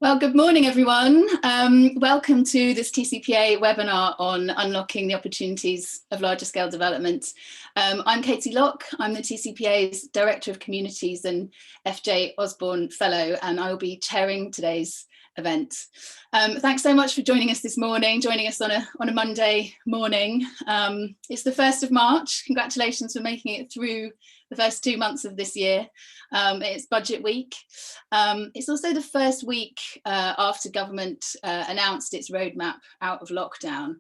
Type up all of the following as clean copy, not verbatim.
Well, good morning, everyone. Welcome to this TCPA webinar on unlocking the opportunities of larger scale development. I'm Katie Locke. I'm the TCPA's Director of Communities and FJ Osborne Fellow, and I will be chairing today's event. Thanks so much for joining us this morning, joining us on a Monday morning. It's the 1st of March. Congratulations for making it through the first 2 months of this year. It's budget week. It's also the first week after government announced its roadmap out of lockdown.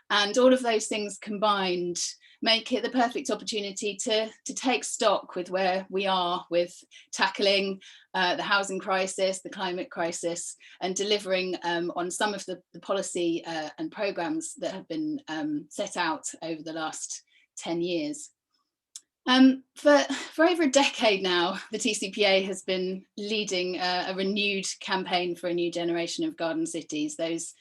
And all of those things combined make it the perfect opportunity to take stock with where we are with tackling the housing crisis, the climate crisis, and delivering on some of the policy and programmes that have been set out over the last 10 years. For over a decade now, the TCPA has been leading a renewed campaign for a new generation of garden cities, those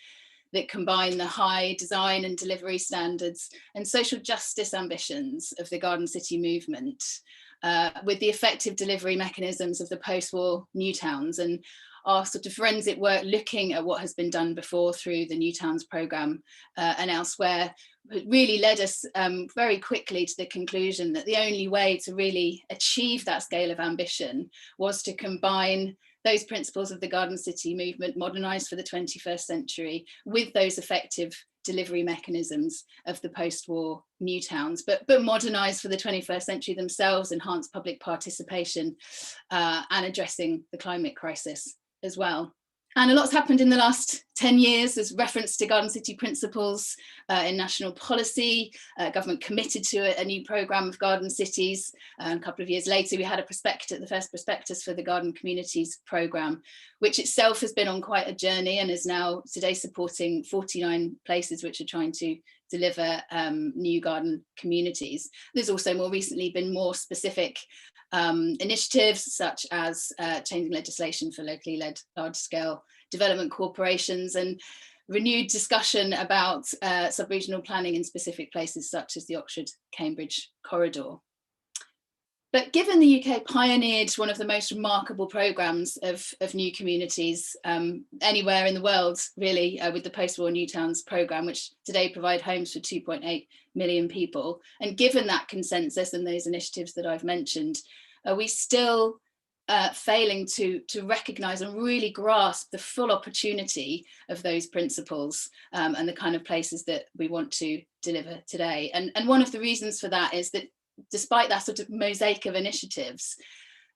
that combine the high design and delivery standards and social justice ambitions of the garden city movement with the effective delivery mechanisms of the post-war new towns, and our sort of forensic work looking at what has been done before through the New Towns programme and elsewhere really led us very quickly to the conclusion that the only way to really achieve that scale of ambition was to combine those principles of the garden city movement, modernised for the 21st century, with those effective delivery mechanisms of the post-war new towns, but modernised for the 21st century themselves, enhanced public participation and addressing the climate crisis as well. And a lot's happened in the last 10 years. There's reference to garden city principles in national policy. Government committed to a new programme of garden cities. A couple of years later, we had the first prospectus for the Garden Communities programme, which itself has been on quite a journey and is now today supporting 49 places which are trying to deliver new garden communities. There's also more recently been more specific initiatives such as changing legislation for locally led large-scale development corporations and renewed discussion about sub-regional planning in specific places such as the Oxford-Cambridge corridor. But given the UK pioneered one of the most remarkable programmes of new communities anywhere in the world, really, with the post-war New Towns programme, which today provide homes for 2.8 million people, and given that consensus and those initiatives that I've mentioned, are we still failing to recognise and really grasp the full opportunity of those principles and the kind of places that we want to deliver today? And one of the reasons for that is that despite that sort of mosaic of initiatives,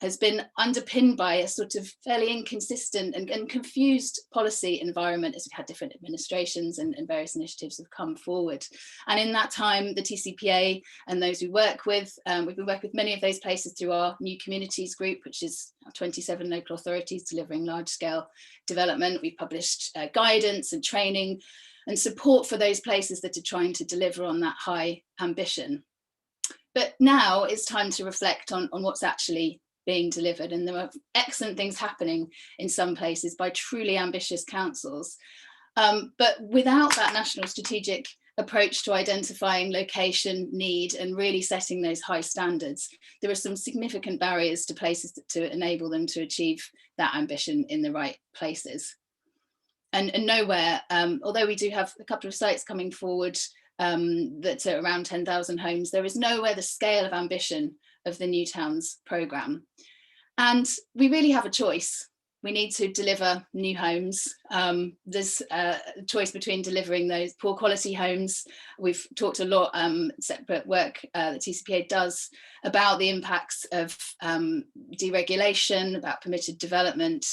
has been underpinned by a sort of fairly inconsistent and confused policy environment as we've had different administrations and various initiatives have come forward. And in that time, the TCPA and those we work with, we've been working with many of those places through our New Communities group, which is 27 local authorities delivering large scale development. We've published guidance and training and support for those places that are trying to deliver on that high ambition. But now it's time to reflect on what's actually being delivered, and there are excellent things happening in some places by truly ambitious councils. But without that national strategic approach to identifying location, need, and really setting those high standards, there are some significant barriers to places to enable them to achieve that ambition in the right places. And nowhere, although we do have a couple of sites coming forward that are around 10,000 homes, there is nowhere the scale of ambition of the New Towns programme. And we really have a choice. We need to deliver new homes. There's a choice between delivering those poor quality homes. We've talked a lot, separate work that TCPA does about the impacts of deregulation, about permitted development.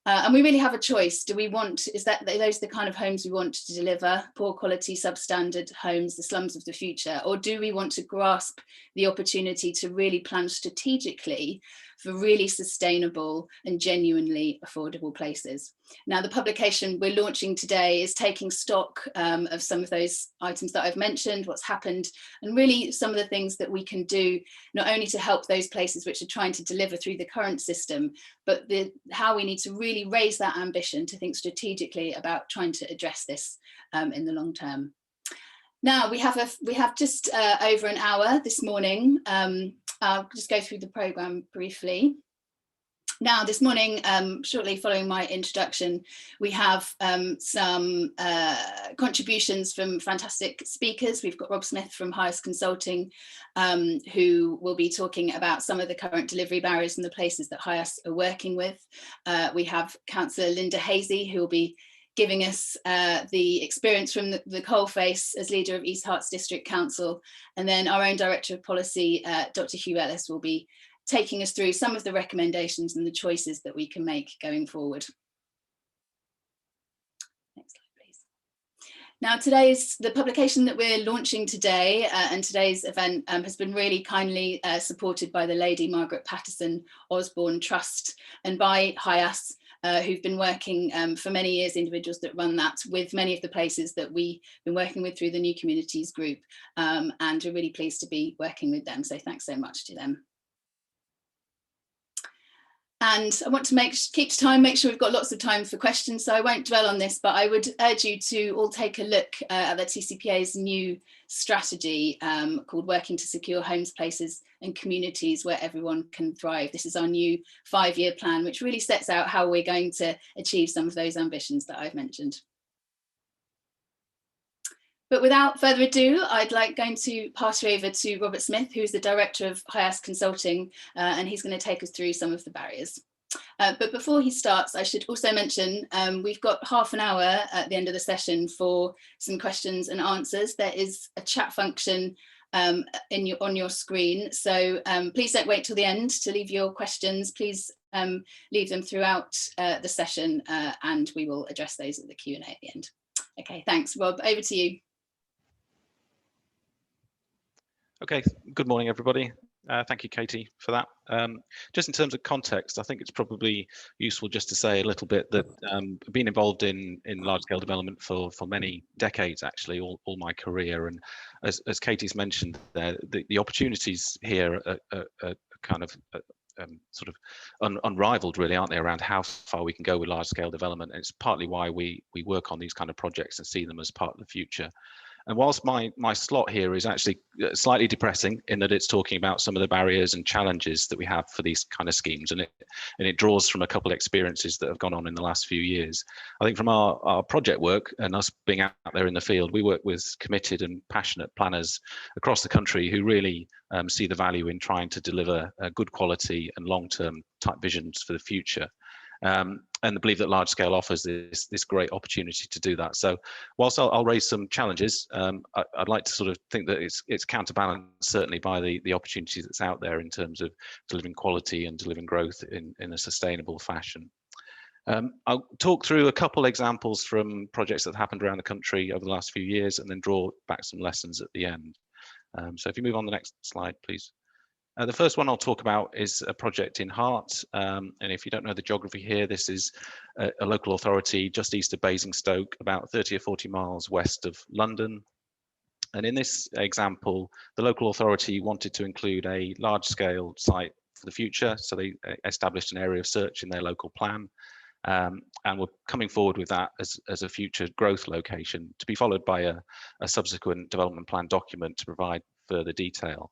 And we really have a choice. Do we want, is that those the kind of homes we want to deliver, poor quality, substandard homes, the slums of the future? Or do we want to grasp the opportunity to really plan strategically for really sustainable and genuinely affordable places? Now, the publication we're launching today is taking stock of some of those items that I've mentioned, what's happened, and really some of the things that we can do, not only to help those places which are trying to deliver through the current system, but how we need to really raise that ambition to think strategically about trying to address this in the long term. Now, we have just over an hour this morning. I'll just go through the programme briefly. Now, this morning, shortly following my introduction, we have some contributions from fantastic speakers. We've got Rob Smith from Highest Consulting, who will be talking about some of the current delivery barriers and the places that Highest are working with. We have Councillor Linda Hazy, who will be giving us the experience from the coalface as leader of East Herts District Council. And then our own Director of Policy, Dr. Hugh Ellis, will be taking us through some of the recommendations and the choices that we can make going forward. Next slide, please. Now, the publication that we're launching today and today's event has been really kindly supported by the Lady Margaret Patterson Osborne Trust and by Highest, who've been working for many years, individuals that run that, with many of the places that we've been working with through the New Communities group, and we're really pleased to be working with them. So thanks so much to them. And I want to keep to time, make sure we've got lots of time for questions, so I won't dwell on this, but I would urge you to all take a look at the TCPA's new strategy called Working to Secure Homes, Places and Communities Where Everyone Can Thrive. This is our new 5-year plan, which really sets out how we're going to achieve some of those ambitions that I've mentioned. But without further ado, I'd going to pass you over to Robert Smith, who's the Director of Highest Consulting, and he's going to take us through some of the barriers. But before he starts, I should also mention we've got half an hour at the end of the session for some questions and answers. There is a chat function on your screen, so please don't wait till the end to leave your questions. Please leave them throughout the session, and we will address those at the Q&A at the end. Okay, thanks, Rob. Over to you. Okay, good morning, everybody. Thank you, Katie, for that. Just in terms of context, I think it's probably useful just to say a little bit that I've been involved in large-scale development for many decades, actually, all my career. And as Katie's mentioned there, the opportunities here are kind of sort of unrivaled, really, aren't they, around how far we can go with large-scale development. And it's partly why we work on these kind of projects and see them as part of the future. And whilst my slot here is actually slightly depressing in that it's talking about some of the barriers and challenges that we have for these kind of schemes, and it draws from a couple of experiences that have gone on in the last few years. I think from our project work and us being out there in the field, we work with committed and passionate planners across the country who really see the value in trying to deliver good quality and long-term type visions for the future. And believe that large scale offers this great opportunity to do that. So whilst I'll raise some challenges, I'd like to sort of think that it's counterbalanced certainly by the opportunity that's out there in terms of delivering quality and delivering growth in a sustainable fashion. I'll talk through a couple examples from projects that have happened around the country over the last few years and then draw back some lessons at the end. So if you move on the next slide, please. The first one I'll talk about is a project in Hart, and if you don't know the geography here, this is a local authority just east of Basingstoke, about 30 or 40 miles west of London. And in this example, the local authority wanted to include a large-scale site for the future, so they established an area of search in their local plan, and were coming forward with that as a future growth location, to be followed by a subsequent development plan document to provide further detail.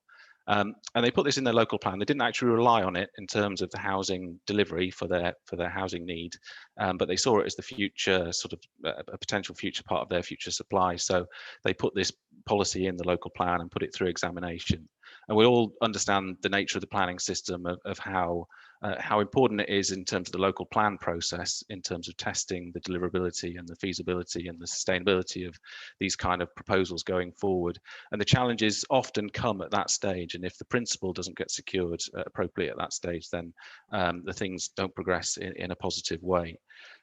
And they put this in their local plan. They didn't actually rely on it in terms of the housing delivery for their housing need, but they saw it as the future, sort of a potential future part of their future supply. So they put this policy in the local plan and put it through examination. And we all understand the nature of the planning system of how important it is in terms of the local plan process, in terms of testing the deliverability and the feasibility and the sustainability of these kind of proposals going forward. And the challenges often come at that stage. And if the principle doesn't get secured appropriately at that stage, then the things don't progress in a positive way.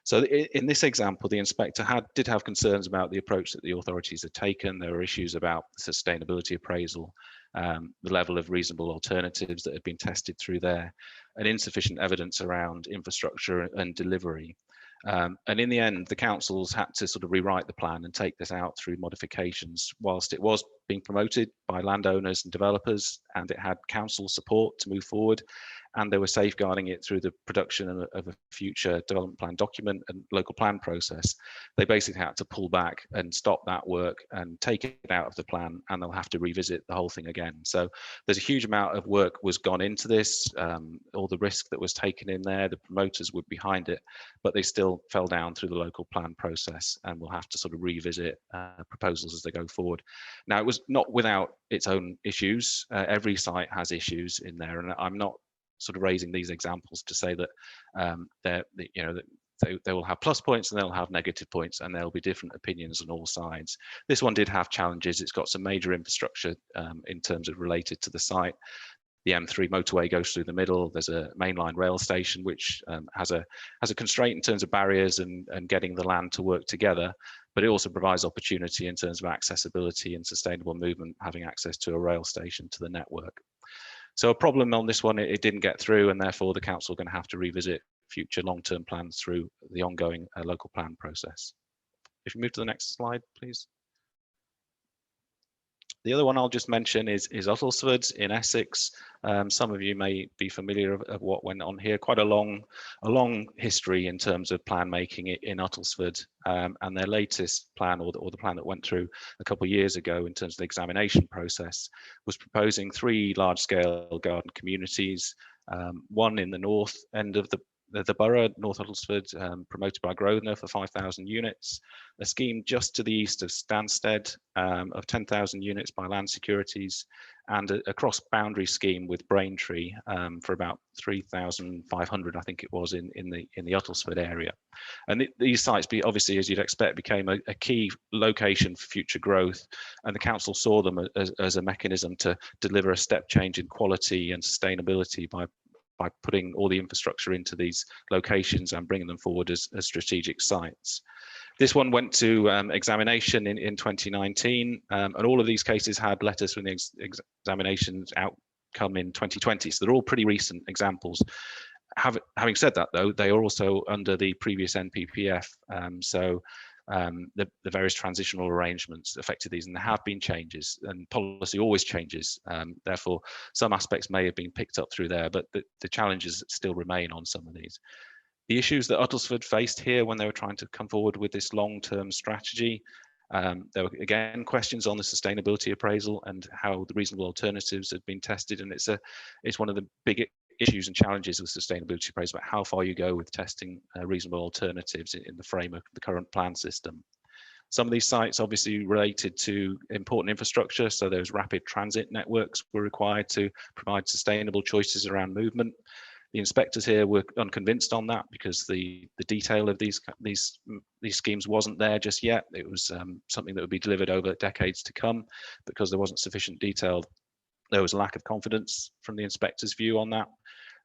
So in this example, the inspector did have concerns about the approach that the authorities had taken. There were issues about sustainability appraisal, the level of reasonable alternatives that had been tested through there, and insufficient evidence around infrastructure and delivery. And in the end, the councils had to sort of rewrite the plan and take this out through modifications, whilst it was being promoted by landowners and developers, and it had council support to move forward. and they were safeguarding it through the production of a future development plan document and local plan process, they basically had to pull back and stop that work and take it out of the plan, and they'll have to revisit the whole thing again. So there's a huge amount of work was gone into this, all the risk that was taken in there, the promoters were behind it, but they still fell down through the local plan process, and we'll have to sort of revisit proposals as they go forward. Now, it was not without its own issues. Every site has issues in there, and I'm not sort of raising these examples to say that they will have plus points and they'll have negative points, and there'll be different opinions on all sides. This one did have challenges. It's got some major infrastructure in terms of related to the site. The M3 motorway goes through the middle. There's a mainline rail station which has a constraint in terms of barriers and getting the land to work together, but it also provides opportunity in terms of accessibility and sustainable movement, having access to a rail station to the network. So a problem on this one, it didn't get through, and therefore the council are going to have to revisit future long-term plans through the ongoing local plan process. If you move to the next slide, please. The other one I'll just mention is Uttlesford in Essex. Some of you may be familiar of what went on here. Quite a long history in terms of plan making in Uttlesford, and their latest plan, or the plan that went through a couple of years ago in terms of the examination process, was proposing 3 large-scale garden communities, one in the north end of the borough, North Uttlesford, promoted by Grosvenor for 5,000 units, a scheme just to the east of Stansted of 10,000 units by Land Securities, and a cross-boundary scheme with Braintree for about 3,500, I think it was, in the Uttlesford area. And these sites, obviously, as you'd expect, became a key location for future growth, and the council saw them as a mechanism to deliver a step change in quality and sustainability by putting all the infrastructure into these locations and bringing them forward as strategic sites. This one went to examination in 2019, and all of these cases had letters from the examinations outcome in 2020. So they're all pretty recent examples. Having said that, though, they are also under the previous NPPF. The various transitional arrangements affected these, and there have been changes, and policy always changes. Therefore, some aspects may have been picked up through there, but the challenges still remain on some of these. The issues that Uttlesford faced here when they were trying to come forward with this long-term strategy, there were again questions on the sustainability appraisal and how the reasonable alternatives had been tested, and it's one of the big issues and challenges with sustainability appraisal about how far you go with testing reasonable alternatives in the frame of the current plan system. Some of these sites obviously related to important infrastructure, so those rapid transit networks were required to provide sustainable choices around movement. The inspectors here were unconvinced on that because the detail of these schemes wasn't there just yet. It was something that would be delivered over decades to come. Because there wasn't sufficient detail, there was a lack of confidence from the inspectors' view on that.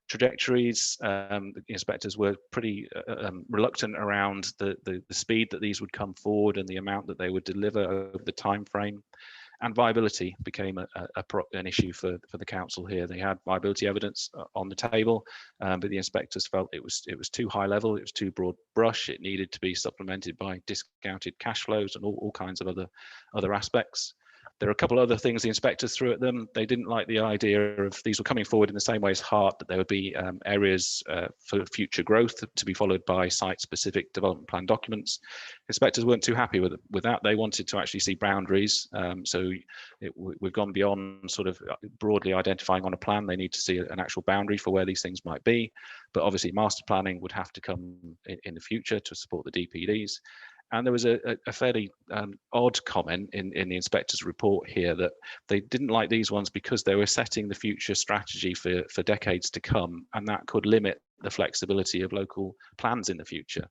Trajectories, the inspectors were pretty reluctant around the speed that these would come forward and the amount that they would deliver over the time frame. And viability became an issue for the council here. They had viability evidence on the table, but the inspectors felt it was too high level, it was too broad brush, it needed to be supplemented by discounted cash flows and all kinds of other aspects. There are a couple of other things the inspectors threw at them. They didn't like the idea of these were coming forward in the same way as Hart, that there would be areas for future growth to be followed by site-specific development plan documents. Inspectors weren't too happy with that. They wanted to actually see boundaries. We've gone beyond sort of broadly identifying on a plan. They need to see an actual boundary for where these things might be. But obviously master planning would have to come in the future to support the DPDs. And there was a fairly odd comment in the inspector's report here that they didn't like these ones because they were setting the future strategy for decades to come, and that could limit the flexibility of local plans in the future,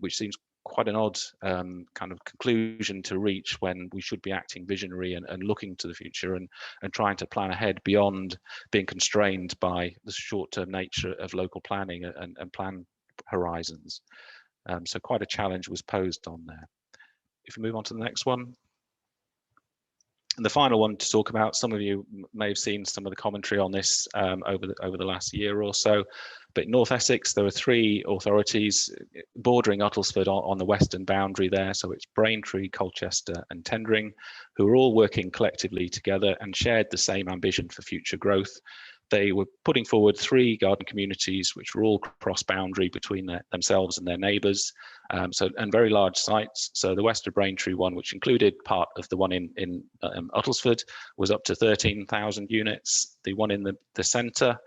which seems quite an odd kind of conclusion to reach when we should be acting visionary and looking to the future and trying to plan ahead beyond being constrained by the short-term nature of local planning and plan horizons. So quite a challenge was posed on there. If we move on to the next one. And the final one to talk about, some of you may have seen some of the commentary on this over the last year or so, but North Essex, there were 3 authorities bordering Uttlesford on the western boundary there. So it's Braintree, Colchester and Tendring, who were all working collectively together and shared the same ambition for future growth they were putting forward 3 garden communities, which were all cross-boundary between themselves and their neighbours, and very large sites. So the West of Braintree one, which included part of the one in Uttlesford, was up to 13,000 units. The one in the centre,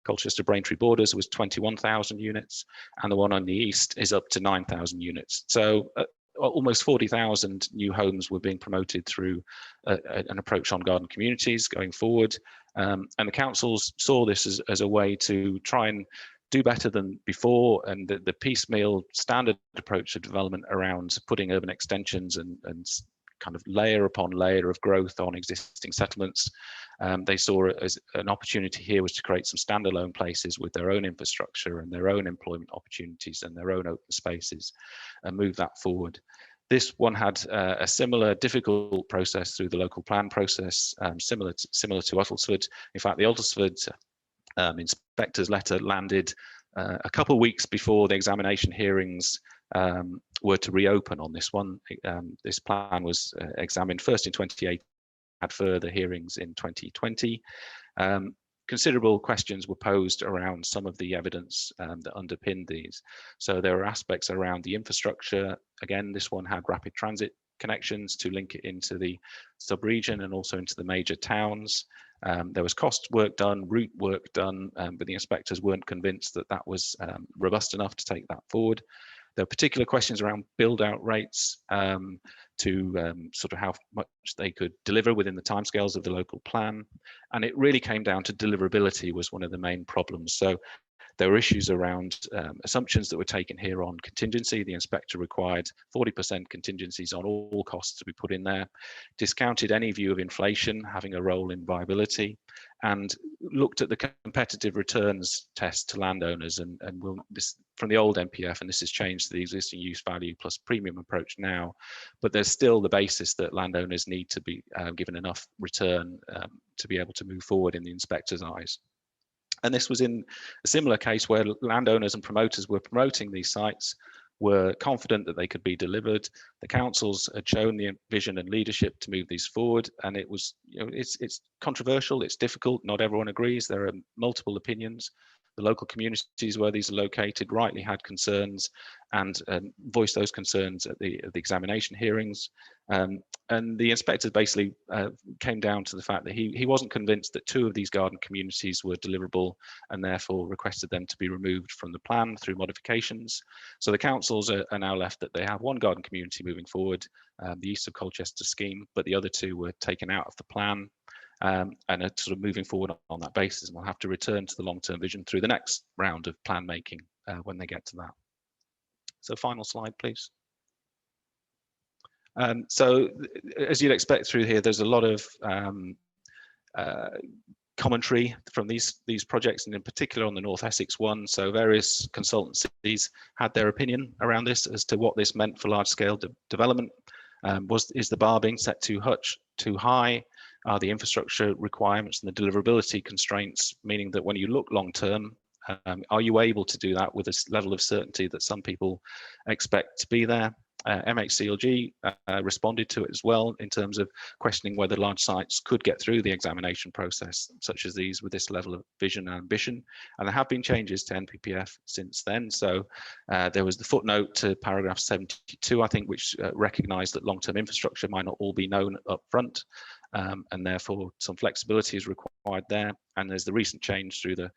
Colchester-Braintree borders, was 21,000 units, and the one on the east is up to 9,000 units. So almost 40,000 new homes were being promoted through an approach on garden communities going forward. And the councils saw this as a way to try and do better than before, and the piecemeal standard approach to development around putting urban extensions and kind of layer upon layer of growth on existing settlements. They saw it as an opportunity here was to create some standalone places with their own infrastructure and their own employment opportunities and their own open spaces, and move that forward. This one had a similar difficult process through the local plan process, similar to Uttlesford. In fact, the Uttlesford inspector's letter landed a couple of weeks before the examination hearings were to reopen on this one. This plan was examined first in 2018, had further hearings in 2020. Considerable questions were posed around some of the evidence that underpinned these. So there are aspects around the infrastructure. Again, this one had rapid transit connections to link it into the sub-region and also into the major towns. There was cost work done, route work done, but the inspectors weren't convinced that that was robust enough to take that forward. There are particular questions around build-out rates to sort of how much they could deliver within the timescales of the local plan. And it really came down to deliverability was one of the main problems. So there were issues around assumptions that were taken here on contingency. The inspector required 40% contingencies on all costs to be put in there, discounted any view of inflation having a role in viability, and looked at the competitive returns test to landowners. And this from the old MPF, and this has changed to the existing use value plus premium approach now, but there's still the basis that landowners need to be given enough return to be able to move forward in the inspector's eyes. And this was in a similar case where landowners and promoters were promoting these sites, were confident that they could be delivered. The councils had shown the vision and leadership to move these forward, and it was, it's controversial, it's difficult, not everyone agrees, there are multiple opinions. The local communities where these are located rightly had concerns and voiced those concerns at the examination hearings. And the inspectors basically came down to the fact that he wasn't convinced that 2 of these garden communities were deliverable, and therefore requested them to be removed from the plan through modifications. So the councils are now left that they have 1 garden community moving forward, the East of Colchester scheme, but the other 2 were taken out of the plan. And are sort of moving forward on that basis, and we'll have to return to the long-term vision through the next round of plan making when they get to that. So final slide, please. So as you'd expect through here, there's a lot of commentary from these projects, and in particular on the North Essex one. So various consultancies had their opinion around this as to what this meant for large-scale development. Is the bar being set too high? Are the infrastructure requirements and the deliverability constraints, meaning that when you look long term, are you able to do that with a level of certainty that some people expect to be there? MHCLG responded to it as well in terms of questioning whether large sites could get through the examination process, such as these, with this level of vision and ambition. And there have been changes to NPPF since then. So there was the footnote to paragraph 72, I think, which recognised that long-term infrastructure might not all be known up front, and therefore some flexibility is required there. And there's the recent change through the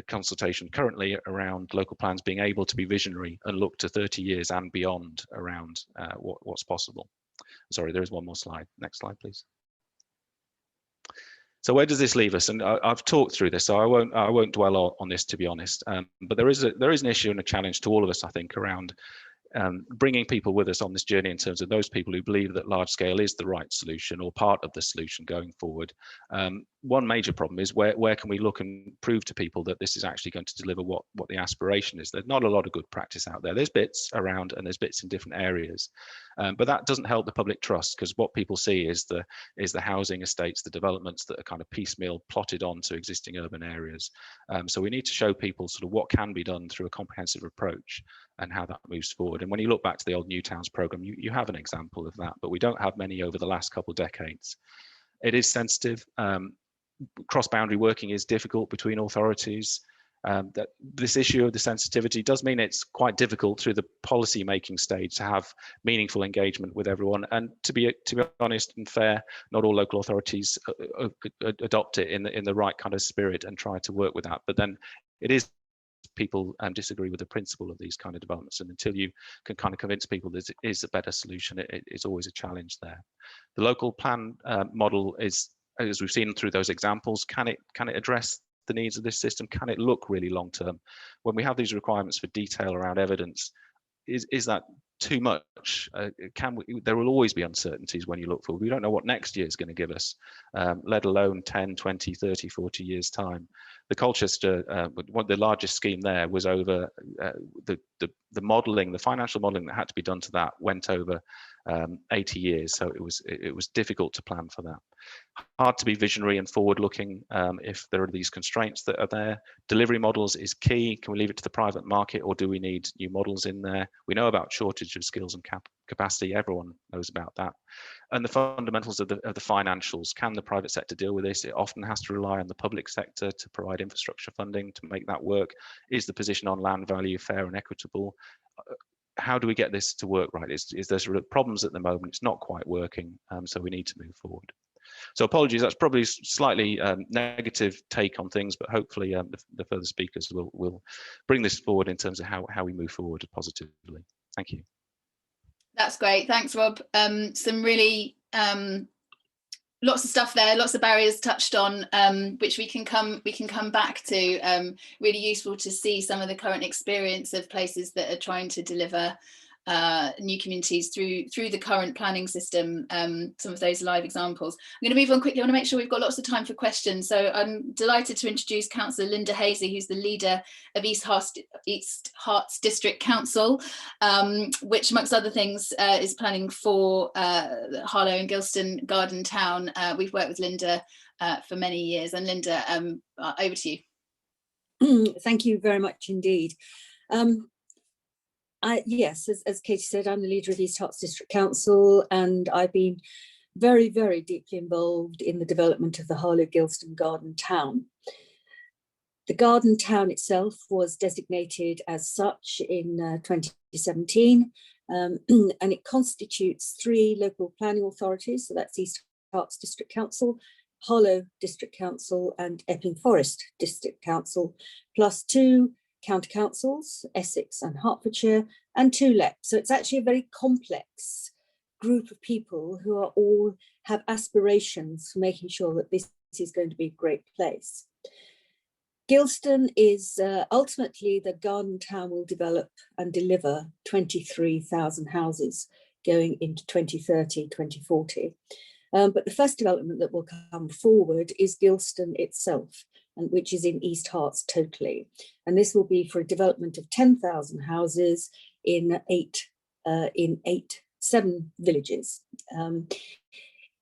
consultation currently around local plans being able to be visionary and look to 30 years and beyond around what's possible. Sorry, there is one more slide. Next slide, please. So where does this leave us? And I've talked through this, so I won't dwell on this, to be honest. But there is an issue and a challenge to all of us, I think, around bringing people with us on this journey in terms of those people who believe that large scale is the right solution or part of the solution going forward. One major problem is where can we look and prove to people that this is actually going to deliver what the aspiration is. There's not a lot of good practice out there. There's bits around and there's bits in different areas, but that doesn't help the public trust, because what people see is the housing estates, the developments that are kind of piecemeal plotted onto existing urban areas. So we need to show people sort of what can be done through a comprehensive approach and how that moves forward. And when you look back to the old New Towns programme, you have an example of that, but we don't have many over the last couple of decades. It is sensitive. cross-boundary working is difficult between authorities. That this issue of the sensitivity does mean it's quite difficult through the policy making stage to have meaningful engagement with everyone. And to be honest and fair, not all local authorities adopt it in the right kind of spirit and try to work with that. But then it is people disagree with the principle of these kind of developments, and until you can kind of convince people that it is a better solution, it is always a challenge there. The local plan model is, as we've seen through those examples, can it address the needs of this system? Can it look really long term? When we have these requirements for detail around evidence, is that too much? There will always be uncertainties when you look forward. We don't know what next year is going to give us, let alone 10, 20, 30, 40 years time. The Colchester, one of the largest scheme there was over the modelling, the financial modelling that had to be done to that went over 80 years. So it was difficult to plan for that. Hard to be visionary and forward-looking if there are these constraints that are there. Delivery models is key. Can we leave it to the private market, or do we need new models in there? We know about shortage of skills and capacity. Everyone knows about that. And the fundamentals of the financials. Can the private sector deal with this? It often has to rely on the public sector to provide infrastructure funding to make that work. Is the position on land value fair and equitable? How do we get this to work right? Is there sort of problems at the moment? It's not quite working, so we need to move forward. So apologies, that's probably slightly negative take on things, but hopefully the further speakers will bring this forward in terms of how we move forward positively. Thank you. That's great. Thanks, Rob. Some really lots of stuff there, lots of barriers touched on, which we can come back to. Really useful to see some of the current experience of places that are trying to deliver new communities through the current planning system, some of those live examples. I'm going to move on quickly. I want to make sure we've got lots of time for questions. So I'm delighted to introduce Councillor Linda Hazy, who's the leader of East Herts District Council, which amongst other things is planning for Harlow and Gilston Garden Town. We've worked with Linda for many years, and Linda, over to you. Thank you very much indeed. Yes, as Katie said, I'm the leader of East Herts District Council, and I've been very, very deeply involved in the development of the Harlow Gilston Garden Town. The Garden Town itself was designated as such in 2017, and it constitutes 3 local planning authorities, so that's East Herts District Council, Harlow District Council and Epping Forest District Council, plus 2 county councils, Essex and Hertfordshire, and 2 LEP. So it's actually a very complex group of people who are all have aspirations for making sure that this is going to be a great place. Gilston is ultimately the garden town will develop and deliver 23,000 houses going into 2030, 2040. But the first development that will come forward is Gilston itself, which is in East Herts totally. And this will be for a development of 10,000 houses in 7 villages.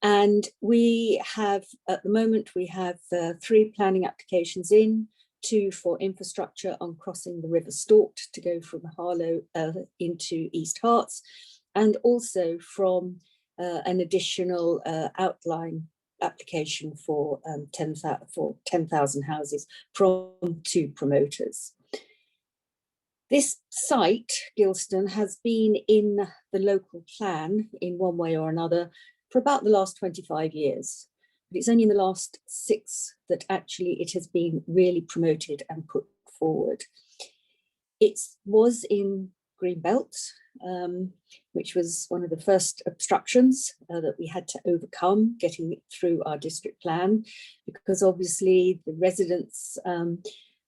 And we have, at the moment, we have 3 planning applications in, 2 for infrastructure on crossing the River Stort to go from Harlow into East Herts, and also from an additional outline application for 10,000 houses from 2 promoters. This site, Gilston, has been in the local plan in one way or another for about the last 25 years. But it's only in the last 6 that actually it has been really promoted and put forward. It was in Greenbelt, which was one of the first obstructions that we had to overcome getting it through our district plan, because obviously the residents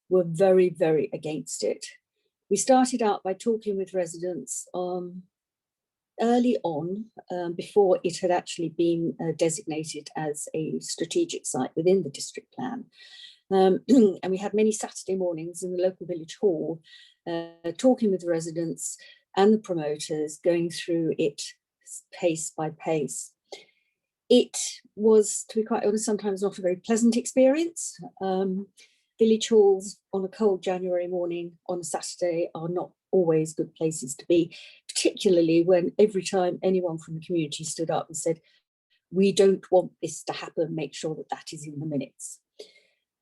were very, very against it. We started out by talking with residents early on, before it had actually been designated as a strategic site within the district plan. And we had many Saturday mornings in the local village hall talking with the residents and the promoters, going through it pace by pace. It was, to be quite honest, sometimes not a very pleasant experience. Village halls on a cold January morning on a Saturday are not always good places to be, particularly when every time anyone from the community stood up and said, we don't want this to happen, make sure that that is in the minutes.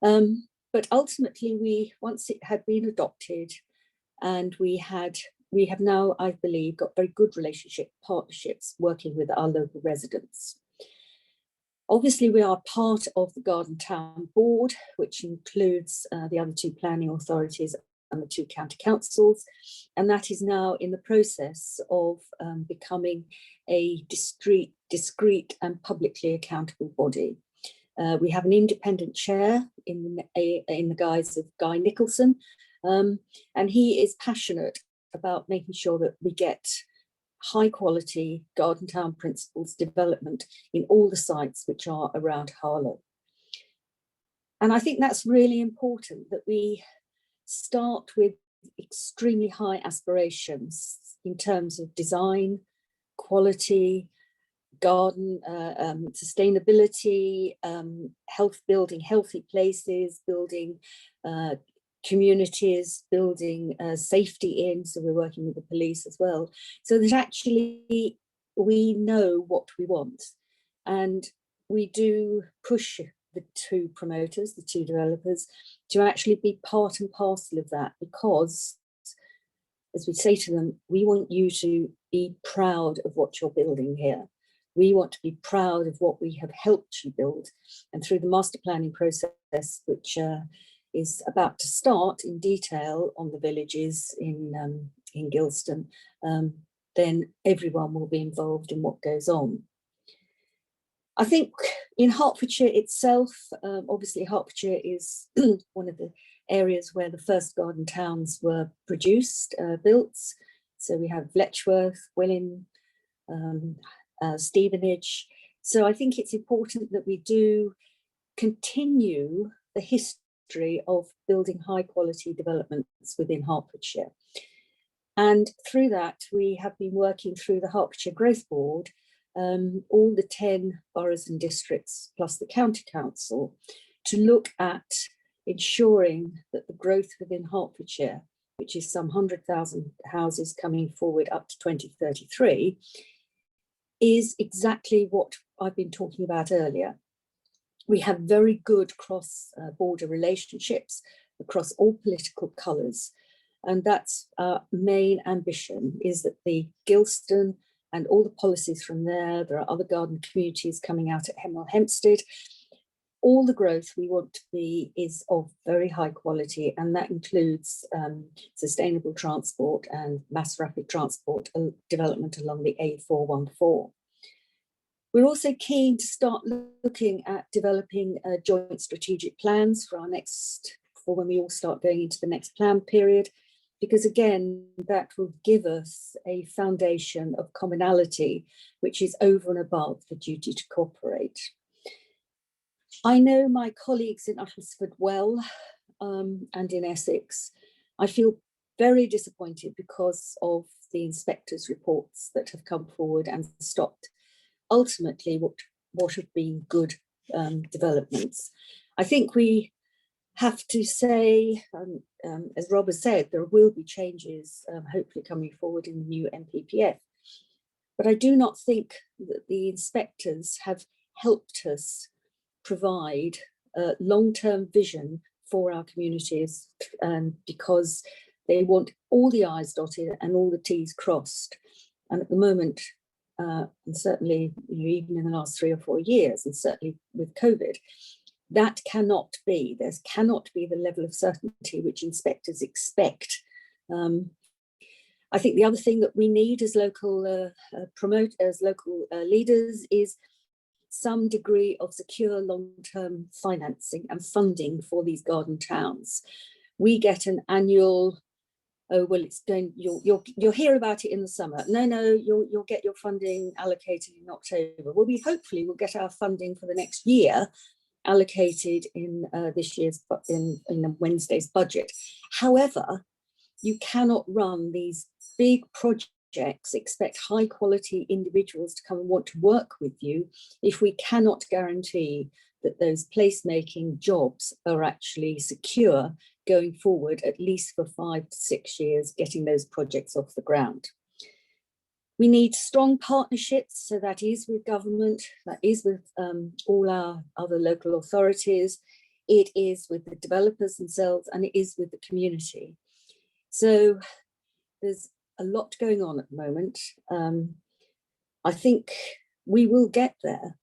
But ultimately, once it had been adopted, and we have now, I believe, got very good partnerships working with our local residents. Obviously, we are part of the Garden Town Board, which includes the other two planning authorities and the two county councils, and that is now in the process of becoming a discrete and publicly accountable body. We have an independent chair in the guise of Guy Nicholson, and he is passionate about making sure that we get high quality Garden Town principles development in all the sites which are around Harlow. And I think that's really important, that we start with extremely high aspirations in terms of design, quality, garden, sustainability, building healthy places, building communities, building safety in, so we're working with the police as well, so that actually we know what we want. And we do push the two promoters, the two developers, to actually be part and parcel of that, because, as we say to them, we want you to be proud of what you're building here. We want to be proud of what we have helped you build. And through the master planning process, which is about to start in detail on the villages in Gilston, then everyone will be involved in what goes on. I think in Hertfordshire itself, obviously Hertfordshire is one of the areas where the first garden towns were built. So we have Letchworth, Welwyn, Stevenage. So I think it's important that we do continue the history of building high quality developments within Hertfordshire. And through that, we have been working through the Hertfordshire Growth Board, all the 10 boroughs and districts plus the county council, to look at ensuring that the growth within Hertfordshire, which is some 100,000 houses coming forward up to 2033, is exactly what I've been talking about earlier. We have very good cross-border relationships across all political colours, and that's our main ambition, is that the Gilston and all the policies from there are other garden communities coming out at Hemel Hempstead. All the growth we want to be is of very high quality, and that includes sustainable transport and mass rapid transport development along the A414. We're also keen to start looking at developing joint strategic plans for when we all start going into the next plan period, because again, that will give us a foundation of commonality, which is over and above the duty to cooperate. I know my colleagues in Uttlesford well, and in Essex. I feel very disappointed because of the inspectors' reports that have come forward and stopped ultimately what have been good developments. I think we have to say, as Rob has said, there will be changes hopefully coming forward in the new MPPF. But I do not think that the inspectors have helped us provide a long-term vision for our communities, because they want all the I's dotted and all the T's crossed. And at the moment, and certainly even in the last 3 or 4 years, and certainly with COVID, that cannot be. There cannot be the level of certainty which inspectors expect. I think the other thing that we need as local leaders is some degree of secure long-term financing and funding for these garden towns. We get an annual, oh well, it's going. You'll hear about it in the summer. No, you'll get your funding allocated in October. Well, we hopefully will get our funding for the next year allocated in this year's in Wednesday's budget. However, you cannot run these big projects, expect high quality individuals to come and want to work with you if we cannot guarantee that those placemaking jobs are actually secure going forward, at least for 5 to 6 years, getting those projects off the ground. We need strong partnerships, so that is with government, that is with all our other local authorities, it is with the developers themselves, and it is with the community. So there's a lot going on at the moment. I think we will get there.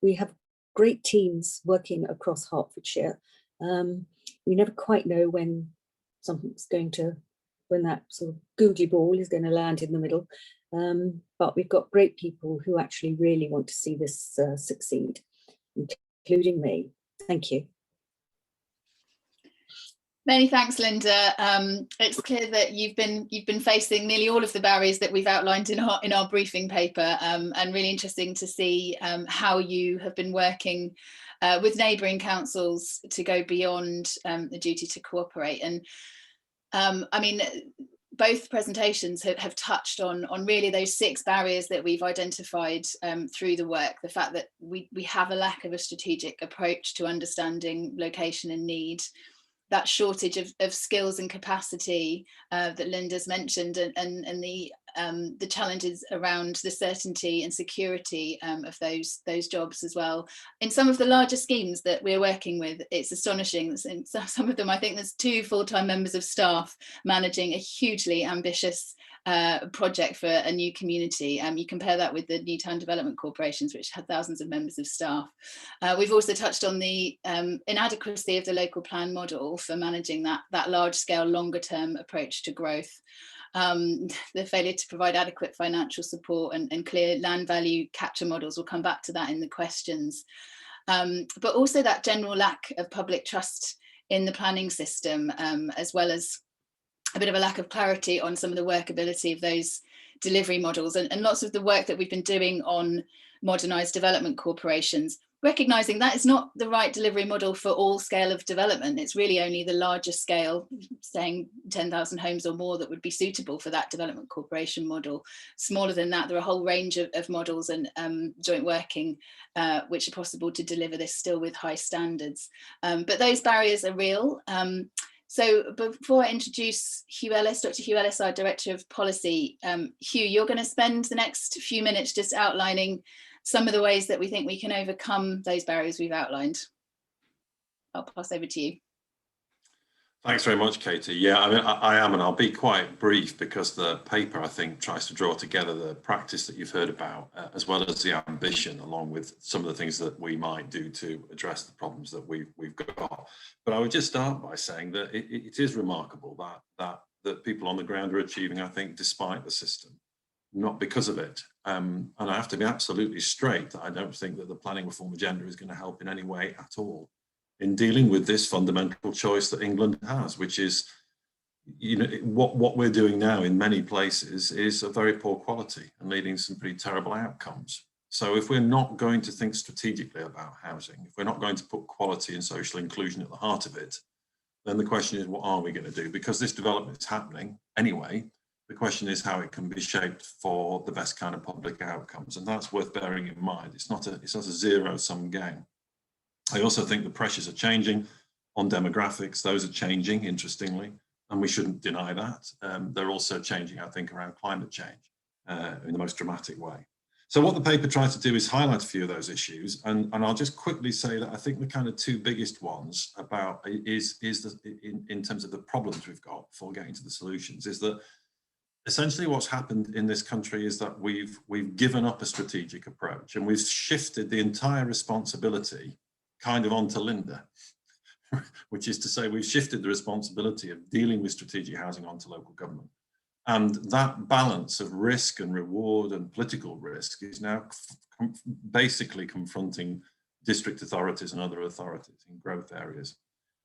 We have great teams working across Hertfordshire. We never quite know when something's going to, when that sort of googly ball is going to land in the middle. But we've got great people who actually really want to see this succeed, including me. Thank you. Many thanks, Linda. It's clear that you've been facing nearly all of the barriers that we've outlined in our briefing paper, and really interesting to see how you have been working with neighbouring councils to go beyond the duty to cooperate. And I mean, both presentations have touched on really those 6 barriers that we've identified through the work. The fact that we have a lack of a strategic approach to understanding location and need, that shortage of skills and capacity that Linda's mentioned, and the challenges around the certainty and security of those jobs as well. In some of the larger schemes that we're working with, it's astonishing. In some of them, I think there's 2 full-time members of staff managing a hugely ambitious project for a new community. You compare that with the new town development corporations, which had thousands of members of staff. We've also touched on the inadequacy of the local plan model for managing that large-scale, longer-term approach to growth. The failure to provide adequate financial support and clear land value capture models. We'll come back to that in the questions. But also that general lack of public trust in the planning system, as well as a bit of a lack of clarity on some of the workability of those delivery models, and lots of the work that we've been doing on modernised development corporations, recognising that is not the right delivery model for all scale of development. It's really only the larger scale, saying 10,000 homes or more, that would be suitable for that development corporation model. Smaller than that, there are a whole range of models and joint working which are possible to deliver this still with high standards. But those barriers are real. So before I introduce Hugh Ellis, Dr. Hugh Ellis, our Director of Policy, Hugh, you're going to spend the next few minutes just outlining some of the ways that we think we can overcome those barriers we've outlined. I'll pass over to you. Thanks very much, Katie. Yeah, I mean, I am, and I'll be quite brief because the paper, I think, tries to draw together the practice that you've heard about, as well as the ambition, along with some of the things that we might do to address the problems that we've got. But I would just start by saying that it is remarkable that people on the ground are achieving, I think, despite the system, not because of it. And I have to be absolutely straight that I don't think that the planning reform agenda is going to help in any way at all in dealing with this fundamental choice that England has, which is, you know, what we're doing now in many places is of very poor quality and leading to some pretty terrible outcomes. So if we're not going to think strategically about housing, if we're not going to put quality and social inclusion at the heart of it, then the question is, what are we going to do? Because this development is happening anyway. The question is how it can be shaped for the best kind of public outcomes. And that's worth bearing in mind. It's not a zero-sum game. I also think the pressures are changing on demographics. Those are changing, interestingly, and we shouldn't deny that. They're also changing, I think, around climate change in the most dramatic way. So what the paper tries to do is highlight a few of those issues, and I'll just quickly say that I think the kind of 2 biggest ones about in terms of the problems we've got before getting to the solutions, is that essentially what's happened in this country is that we've given up a strategic approach, and we've shifted the entire responsibility kind of onto Linda, which is to say we've shifted the responsibility of dealing with strategic housing onto local government. And that balance of risk and reward and political risk is now basically confronting district authorities and other authorities in growth areas.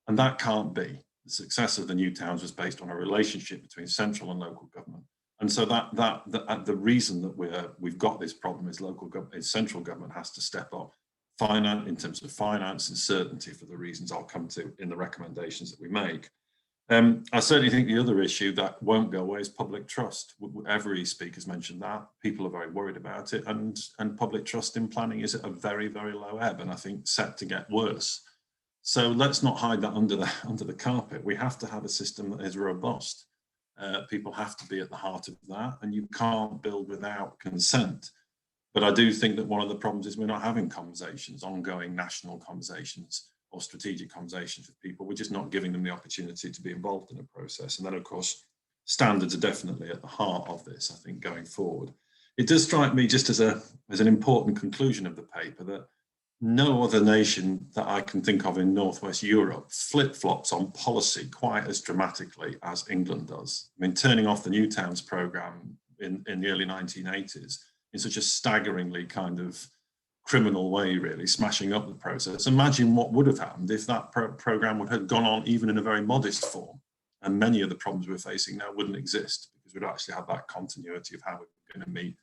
And that can't be. The success of the new towns was based on a relationship between central and local government. And so the reason that we've got this problem is central government has to step up in terms of finance and certainty for the reasons I'll come to in the recommendations that we make. I certainly think the other issue that won't go away is public trust. Every speaker's mentioned that. People are very worried about it, and public trust in planning is at a very, very low ebb, and I think set to get worse. So let's not hide that under the carpet. We have to have a system that is robust. People have to be at the heart of that, and you can't build without consent. But I do think that one of the problems is we're not having conversations, ongoing national conversations or strategic conversations with people. We're just not giving them the opportunity to be involved in a process. And then, of course, standards are definitely at the heart of this, I think, going forward. It does strike me, just as an important conclusion of the paper, that no other nation that I can think of in Northwest Europe flip-flops on policy quite as dramatically as England does. I mean, turning off the New Towns programme in the early 1980s in such a staggeringly kind of criminal way, really, smashing up the process. Imagine what would have happened if that programme would have gone on even in a very modest form, and many of the problems we're facing now wouldn't exist, because we'd actually have that continuity of how we're going to meet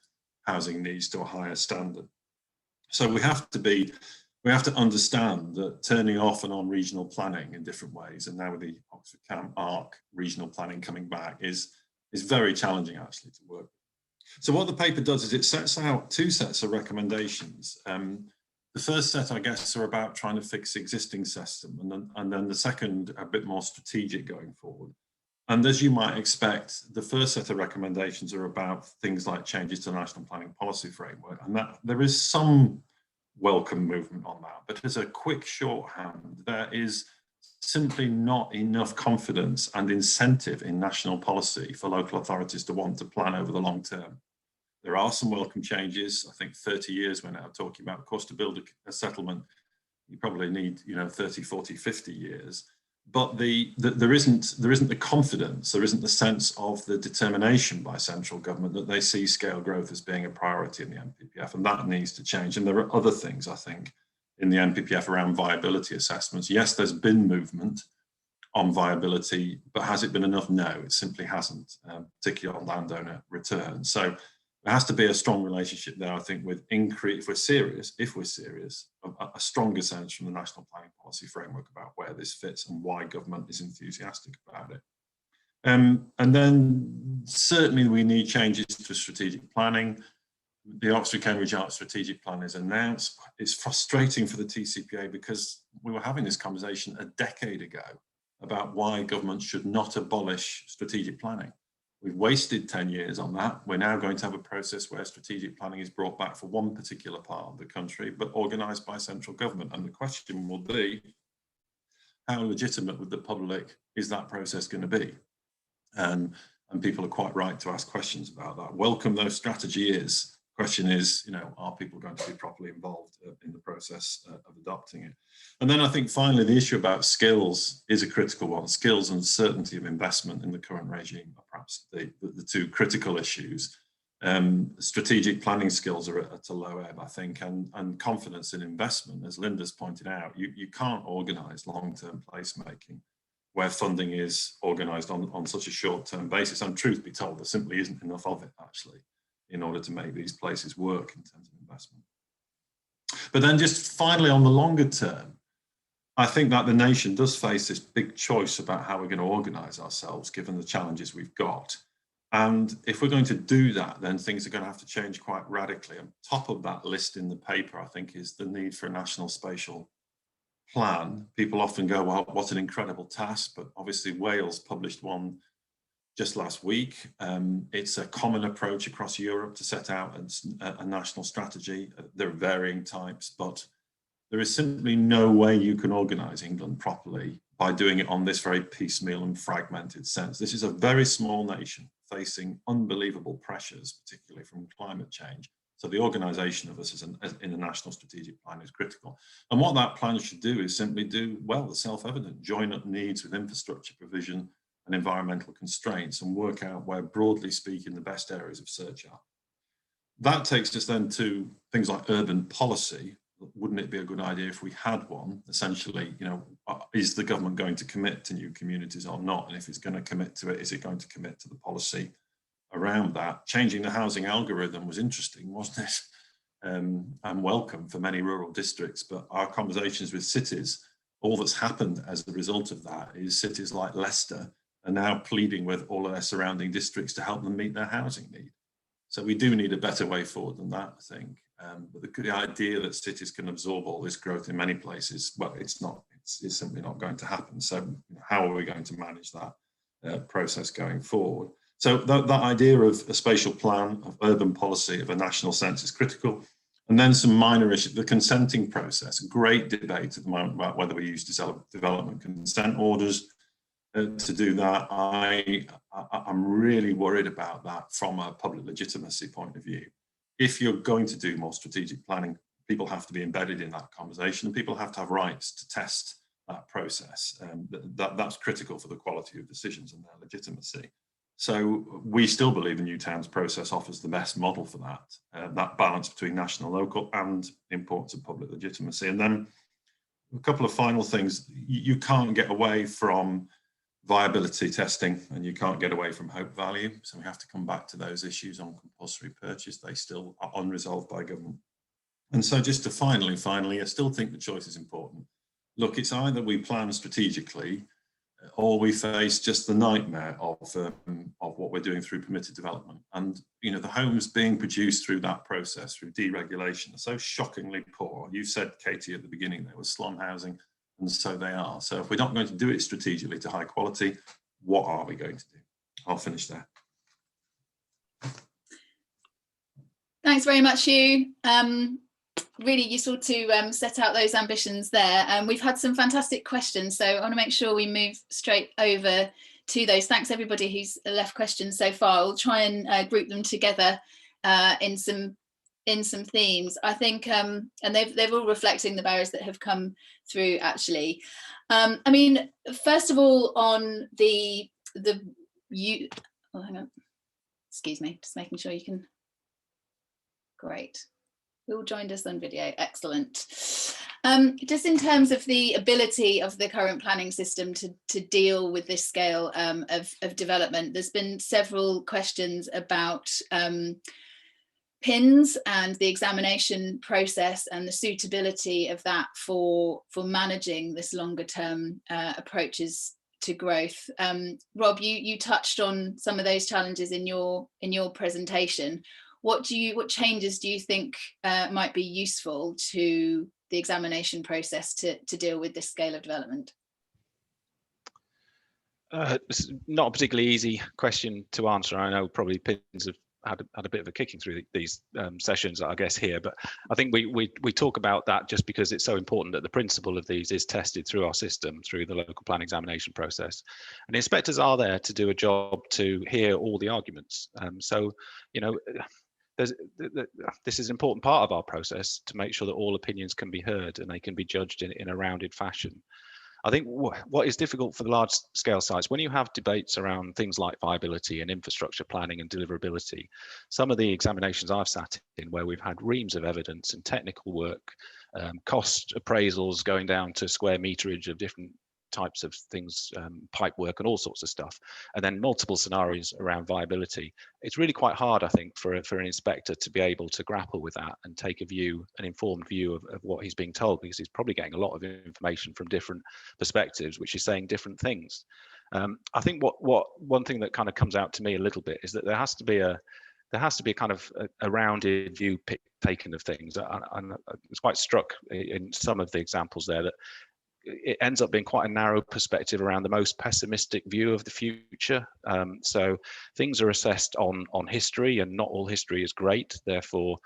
housing needs to a higher standard. So we have to understand that turning off and on regional planning in different ways, and now with the Oxford Camp ARC regional planning coming back, is very challenging actually to work with. So what the paper does is it sets out two sets of recommendations. The first set, I guess, are about trying to fix the existing system, and then the second, a bit more strategic going forward. And as you might expect, the first set of recommendations are about things like changes to the National Planning Policy Framework, and that there is some welcome movement on that. But as a quick shorthand, there is simply not enough confidence and incentive in national policy for local authorities to want to plan over the long term. There are some welcome changes. I think 30 years we're now talking about. Of course, to build a settlement, you probably need 30, 40, 50 years. But there isn't the confidence, there isn't the sense of the determination by central government that they see scale growth as being a priority in the NPPF, and that needs to change. And there are other things, I think, in the NPPF around viability assessments. Yes, there's been movement on viability, but has it been enough? No, it simply hasn't, particularly on landowner returns. So there has to be a strong relationship there, I think, with if we're serious, a stronger sense from the National Planning Policy Framework about where this fits and why government is enthusiastic about it. And then certainly we need changes to strategic planning. The Oxford-Cambridge Arts Strategic Plan is announced. It's frustrating for the TCPA because we were having this conversation a decade ago about why government should not abolish strategic planning. We've wasted 10 years on that. We're now going to have a process where strategic planning is brought back for one particular part of the country, but organised by central government. And the question will be, how legitimate with the public is that process going to be? And people are quite right to ask questions about that. Welcome though strategy is. Question is, are people going to be properly involved in the process of adopting it? And then I think finally the issue about skills is a critical one. Skills and certainty of investment in the current regime are perhaps the two critical issues. Strategic planning skills are at a low ebb, I think, and confidence in investment, as Linda's pointed out. You can't organise long-term placemaking where funding is organised on such a short-term basis. And truth be told, there simply isn't enough of it, actually, in order to make these places work in terms of investment. But then just finally on the longer term, I think that the nation does face this big choice about how we're going to organise ourselves, given the challenges we've got. And if we're going to do that, then things are going to have to change quite radically. On top of that list in the paper, I think, is the need for a national spatial plan. People often go, well, what an incredible task, but obviously Wales published one just last week. It's a common approach across Europe to set out a national strategy. There are varying types, but there is simply no way you can organise England properly by doing it on this very piecemeal and fragmented sense. This is a very small nation facing unbelievable pressures, particularly from climate change. So the organisation of us in a national strategic plan is critical. And what that plan should do is simply do, well, the self-evident, join up needs with infrastructure provision and environmental constraints and work out where, broadly speaking, the best areas of search are. That takes us then to things like urban policy. Wouldn't it be a good idea if we had one? Essentially, is the government going to commit to new communities or not? And if it's going to commit to it, is it going to commit to the policy around that? Changing the housing algorithm was interesting, wasn't it? And welcome for many rural districts, but our conversations with cities, all that's happened as a result of that is cities like Leicester are now pleading with all of their surrounding districts to help them meet their housing need. So we do need a better way forward than that, I think. But the idea that cities can absorb all this growth in many places, well, it's simply not going to happen. So how are we going to manage that? process going forward. So that idea of a spatial plan, of urban policy, of a national sense is critical. And then some minor issues, the consenting process, a great debate at the moment about whether we use development consent orders to do that. I'm really worried about that from a public legitimacy point of view. If you're going to do more strategic planning, people have to be embedded in that conversation, and people have to have rights to test that process. That's critical for the quality of decisions and their legitimacy. So we still believe the New Towns process offers the best model for that balance between national, local, and the importance of public legitimacy. And then a couple of final things. You can't get away from viability testing, and you can't get away from hope value. So we have to come back to those issues on compulsory purchase. They still are unresolved by government. And so just to finally, I still think the choice is important. Look, it's either we plan strategically or we face just the nightmare of what we're doing through permitted development. And, you know, the homes being produced through that process, through deregulation, are so shockingly poor. You said, Katie, at the beginning, there was slum housing, and so they are. So if we're not going to do it strategically to high quality, what are we going to do? I'll finish there. Thanks very much, Hugh. Really useful to set out those ambitions there. We've had some fantastic questions, so I want to make sure we move straight over to those. Thanks everybody who's left questions so far. We'll try and group them together in some themes, I think, and they're all reflecting the barriers that have come through actually. I mean, first of all, on hang on, excuse me, just making sure you can. Great. Who all joined us on video? Excellent. Just in terms of the ability of the current planning system to deal with this scale of development, there's been several questions about PINs and the examination process and the suitability of that for managing this longer term approaches to growth. Rob, you touched on some of those challenges in your presentation. What changes do you think might be useful to the examination process to deal with this scale of development? It's not a particularly easy question to answer. I know probably PINs have had a bit of a kicking through these sessions, I guess, here, but I think we talk about that just because it's so important that the principle of these is tested through our system, through the local plan examination process. And the inspectors are there to do a job to hear all the arguments. So, you know, this is an important part of our process to make sure that all opinions can be heard and they can be judged in a rounded fashion. I think what is difficult for the large scale sites, when you have debates around things like viability and infrastructure planning and deliverability, some of the examinations I've sat in where we've had reams of evidence and technical work, cost appraisals going down to square meterage of different types of things, pipe work and all sorts of stuff, and then multiple scenarios around viability. It's really quite hard, I think, for an inspector to be able to grapple with that and take an informed view of what he's being told, because he's probably getting a lot of information from different perspectives, which is saying different things. I think one thing that kind of comes out to me a little bit is that there has to be a kind of a rounded view taken of things. I was quite struck in some of the examples there that it ends up being quite a narrow perspective around the most pessimistic view of the future. So things are assessed on history, and not all history is great. Therefore,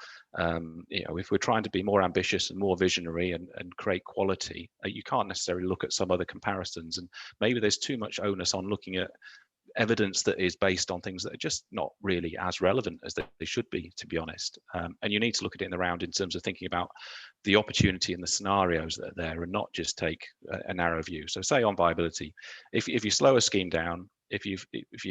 you know, if we're trying to be more ambitious and more visionary and create quality, you can't necessarily look at some other comparisons. And maybe there's too much onus on looking at evidence that is based on things that are just not really as relevant as they should be, to be honest. And you need to look at it in the round in terms of thinking about the opportunity and the scenarios that are there, and not just take a narrow view. So say on viability, if you slow a scheme down, if you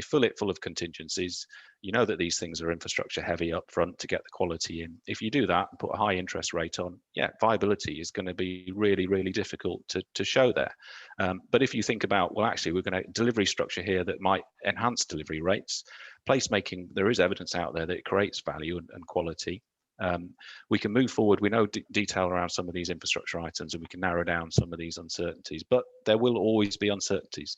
fill it full of contingencies, you know that these things are infrastructure heavy up front to get the quality in. If you do that and put a high interest rate on, yeah, viability is going to be really, really difficult to show there. But if you think about, well, actually, we're going to delivery structure here that might enhance delivery rates, placemaking, there is evidence out there that it creates value and quality. We can move forward. We know detail around some of these infrastructure items, and we can narrow down some of these uncertainties, but there will always be uncertainties.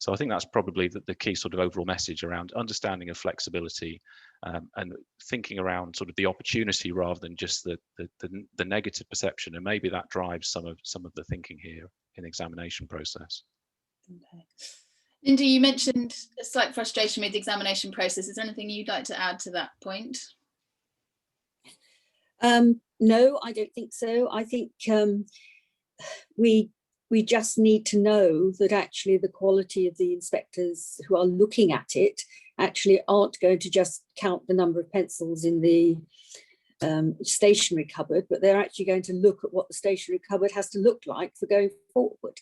So I think that's probably the key sort of overall message around understanding of flexibility, and thinking around sort of the opportunity rather than just the negative perception, and maybe that drives some of the thinking here in the examination process. Okay. Linda, you mentioned a slight frustration with the examination process. Is there anything you'd like to add to that point? No, I don't think so. I think we just need to know that actually the quality of the inspectors who are looking at it actually aren't going to just count the number of pencils in the stationery cupboard, but they're actually going to look at what the stationery cupboard has to look like for going forward.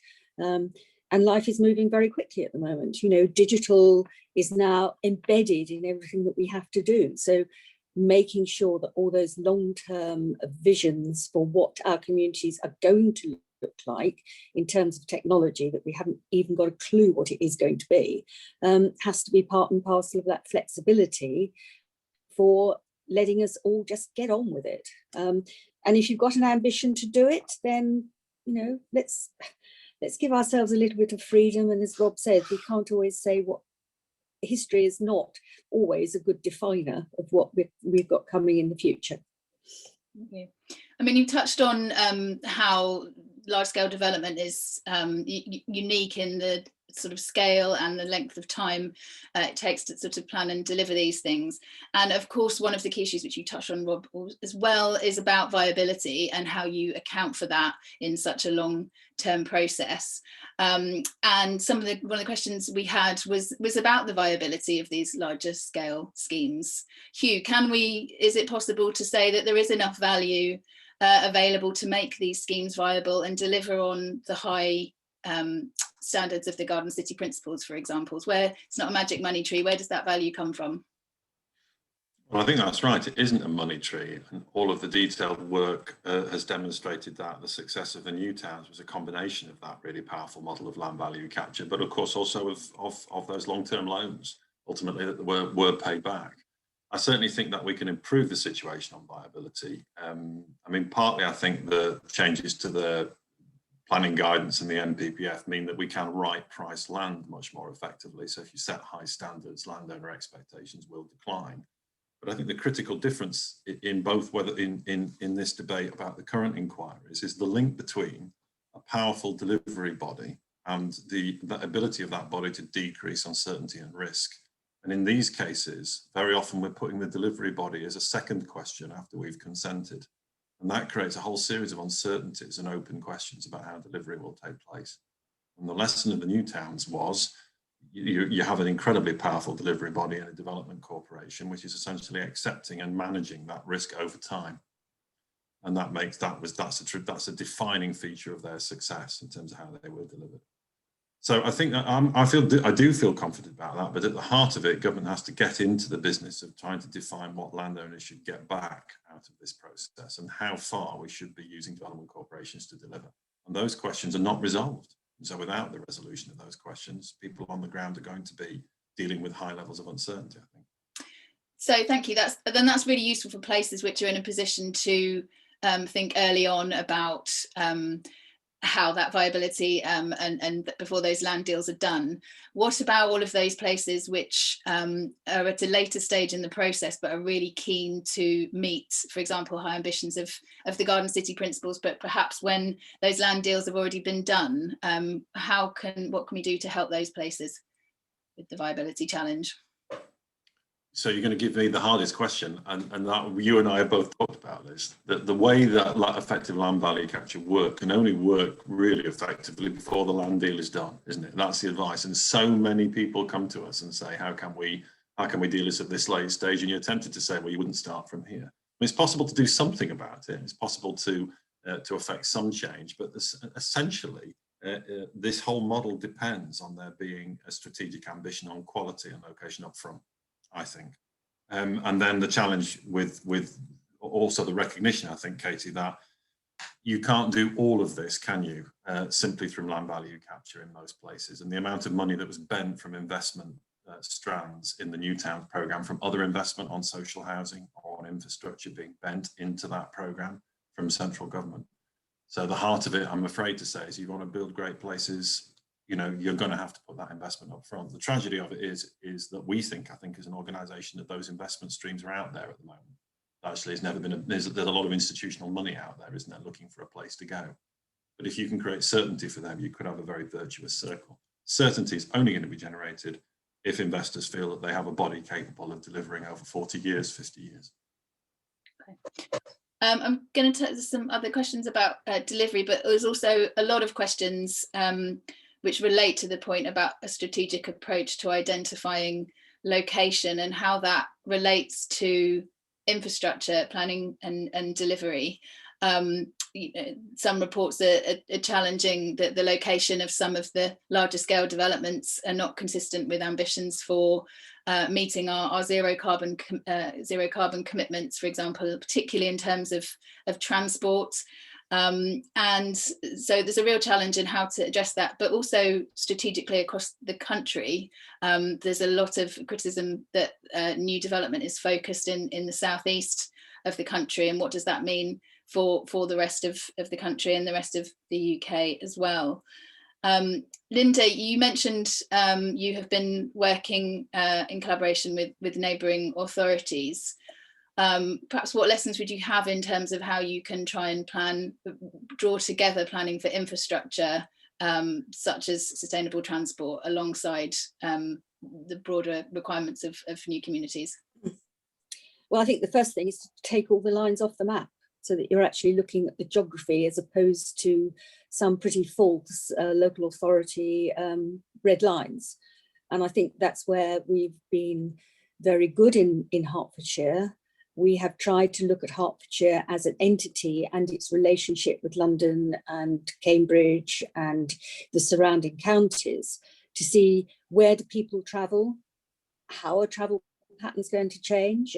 And life is moving very quickly at the moment. You know, digital is now embedded in everything that we have to do. So making sure that all those long-term visions for what our communities are going to look like in terms of technology that we haven't even got a clue what it is going to be, has to be part and parcel of that flexibility for letting us all just get on with it. And if you've got an ambition to do it, then, you know, let's give ourselves a little bit of freedom. And as Rob said, we can't always say what history is not always a good definer of what we've got coming in the future. Okay. I mean, you touched on how large-scale development is unique in the sort of scale and the length of time it takes to sort of plan and deliver these things. And of course, one of the key issues which you touched on, Rob, as well, is about viability and how you account for that in such a long-term process. And one of the questions we had was about the viability of these larger scale schemes. Hugh, is it possible to say that there is enough value available to make these schemes viable and deliver on the high standards of the Garden City Principles, for example, where it's not a magic money tree? Where does that value come from? Well, I think that's right. It isn't a money tree, and all of the detailed work has demonstrated that the success of the new towns was a combination of that really powerful model of land value capture, but of course also of those long-term loans, ultimately, that were paid back. I certainly think that we can improve the situation on viability. I mean, partly I think the changes to the planning guidance and the NPPF mean that we can right price land much more effectively. So if you set high standards, landowner expectations will decline. But I think the critical difference in both, whether in this debate about the current inquiries, is the link between a powerful delivery body and the ability of that body to decrease uncertainty and risk. And in these cases, very often we're putting the delivery body as a second question after we've consented. And that creates a whole series of uncertainties and open questions about how delivery will take place. And the lesson of the new towns was you have an incredibly powerful delivery body and a development corporation, which is essentially accepting and managing that risk over time. And that makes that's a defining feature of their success in terms of how they were delivered. So I think I do feel confident about that, but at the heart of it, government has to get into the business of trying to define what landowners should get back out of this process and how far we should be using development corporations to deliver. And those questions are not resolved. And so without the resolution of those questions, people on the ground are going to be dealing with high levels of uncertainty, I think. So thank you. That's really useful for places which are in a position to think early on about how that viability and before those land deals are done. What about all of those places which are at a later stage in the process but are really keen to meet, for example, high ambitions of the Garden City Principles, but perhaps when those land deals have already been done, what can we do to help those places with the viability challenge? So you're going to give me the hardest question, and that you and I have both talked about this. The way that effective land value capture can only work really effectively before the land deal is done, isn't it? That's the advice. And so many people come to us and say, how can we deal this at this late stage? And you're tempted to say, well, you wouldn't start from here. I mean, it's possible to do something about it. It's possible to affect some change, but essentially, this whole model depends on there being a strategic ambition on quality and location up front, I think. And then the challenge with also the recognition, I think, Katie, that you can't do all of this, can you, simply through land value capture in most places. And the amount of money that was bent from investment strands in the New Towns programme, from other investment on social housing or on infrastructure being bent into that programme from central government. So the heart of it, I'm afraid to say, is you want to build great places, you know, you're going to have to put that investment up front. The tragedy of it is that we think, I think, as an organisation, that those investment streams are out there at the moment. Actually, there's a lot of institutional money out there, isn't there, looking for a place to go. But if you can create certainty for them, you could have a very virtuous circle. certainty is only going to be generated if investors feel that they have a body capable of delivering over 40 years, 50 years. Okay. I'm going to touch some other questions about delivery, but there's also a lot of questions which relate to the point about a strategic approach to identifying location and how that relates to infrastructure planning and delivery. Some reports are challenging that the location of some of the larger scale developments are not consistent with ambitions for meeting our zero carbon commitments, for example, particularly in terms of transport. And so there's a real challenge in how to address that, but also strategically across the country. There's a lot of criticism that new development is focused in the southeast of the country, and what does that mean for the rest of the country and the rest of the UK as well. Linda, you mentioned you have been working in collaboration with neighbouring authorities. Perhaps what lessons would you have in terms of how you can try and draw together planning for infrastructure, such as sustainable transport, alongside the broader requirements of new communities? Well, I think the first thing is to take all the lines off the map, so that you're actually looking at the geography as opposed to some pretty false local authority red lines. And I think that's where we've been very good in Hertfordshire. We have tried to look at Hertfordshire as an entity and its relationship with London and Cambridge and the surrounding counties to see where do people travel, how are travel patterns going to change.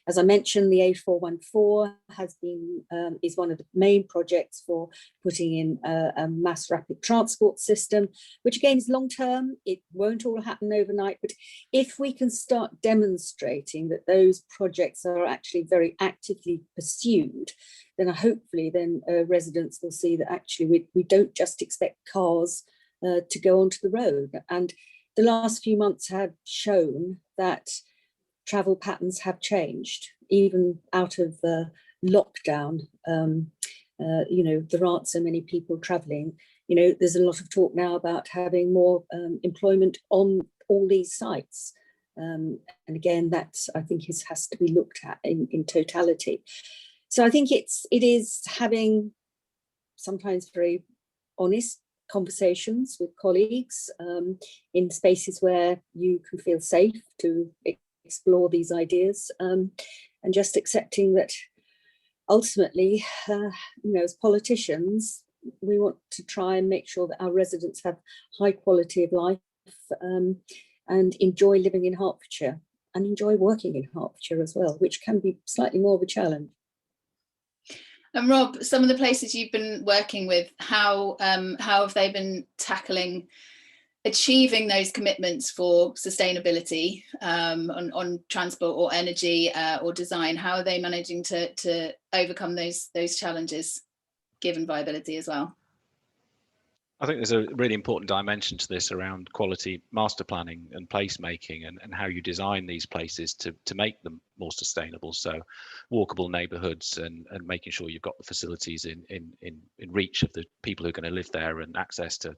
As I mentioned, the A414 has been is one of the main projects for putting in a mass rapid transport system, which again is long term. It won't all happen overnight, but if we can start demonstrating that those projects are actually very actively pursued, then hopefully residents will see that actually we don't just expect cars to go onto the road. And the last few months have shown that travel patterns have changed, even out of lockdown. There aren't so many people traveling. There's a lot of talk now about having more employment on all these sites. And again, that I think has to be looked at in totality. So I think it is having sometimes very honest conversations with colleagues in spaces where you can feel safe to explore these ideas, and just accepting that ultimately, as politicians, we want to try and make sure that our residents have high quality of life and enjoy living in Hertfordshire and enjoy working in Hertfordshire as well, which can be slightly more of a challenge. And Rob, some of the places you've been working with, how have they been tackling achieving those commitments for sustainability on transport or energy or design? How are they managing to overcome those challenges, given viability as well? I think there's a really important dimension to this around quality master planning and placemaking and how you design these places to make them more sustainable. So walkable neighborhoods and making sure you've got the facilities in reach of the people who are going to live there and access to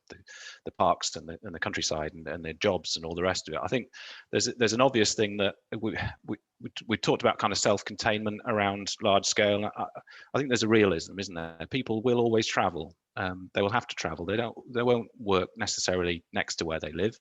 the parks and the countryside and their jobs and all the rest of it. I think there's an obvious thing that we talked about, kind of self-containment around large scale. I think there's a realism, isn't there? People will always travel. They will have to travel. They won't work necessarily next to where they live.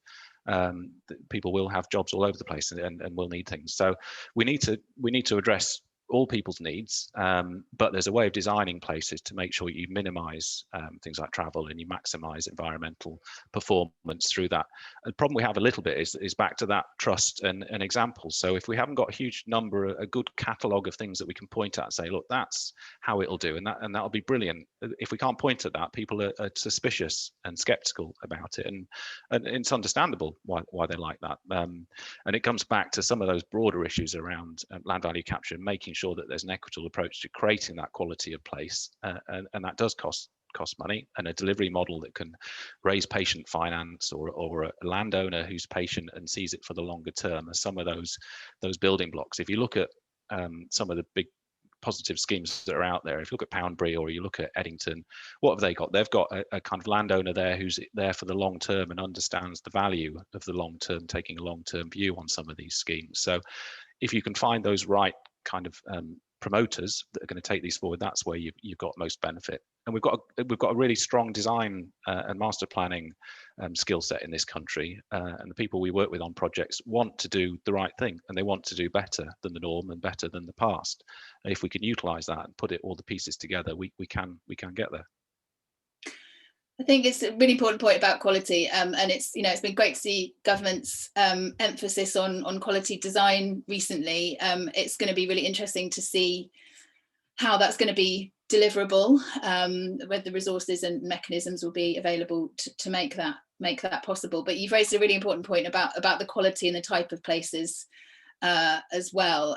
People will have jobs all over the place and will need things. So we need to address all people's needs, but there's a way of designing places to make sure you minimize things like travel and you maximize environmental performance through that. The problem we have a little bit is back to that trust and examples. So if we haven't got a huge number, a good catalogue of things that we can point at and say, look, that's how it'll do, and that'll be brilliant. If we can't point at that, people are suspicious and skeptical about it, and it's understandable why they're like that. And it comes back to some of those broader issues around land value capture and making sure that there's an equitable approach to creating that quality of place, and that does cost money, and a delivery model that can raise patient finance or a landowner who's patient and sees it for the longer term are some of those building blocks. If you look at some of the big positive schemes that are out there. If you look at Poundbury or you look at Eddington, what have they got? They've got a kind of landowner there who's there for the long term and understands the value of the long term, taking a long term view on some of these schemes. So if you can find those right kind of promoters that are going to take these forward, that's where you've got most benefit. And we've got a really strong design and master planning skill set in this country, and the people we work with on projects want to do the right thing, and they want to do better than the norm and better than the past. And if we can utilise that and put all the pieces together, we can get there. I think it's a really important point about quality, and it's been great to see government's emphasis on quality design recently. It's going to be really interesting to see how that's going to be deliverable, whether the resources and mechanisms will be available to make that possible. But you've raised a really important point about the quality and the type of places as well.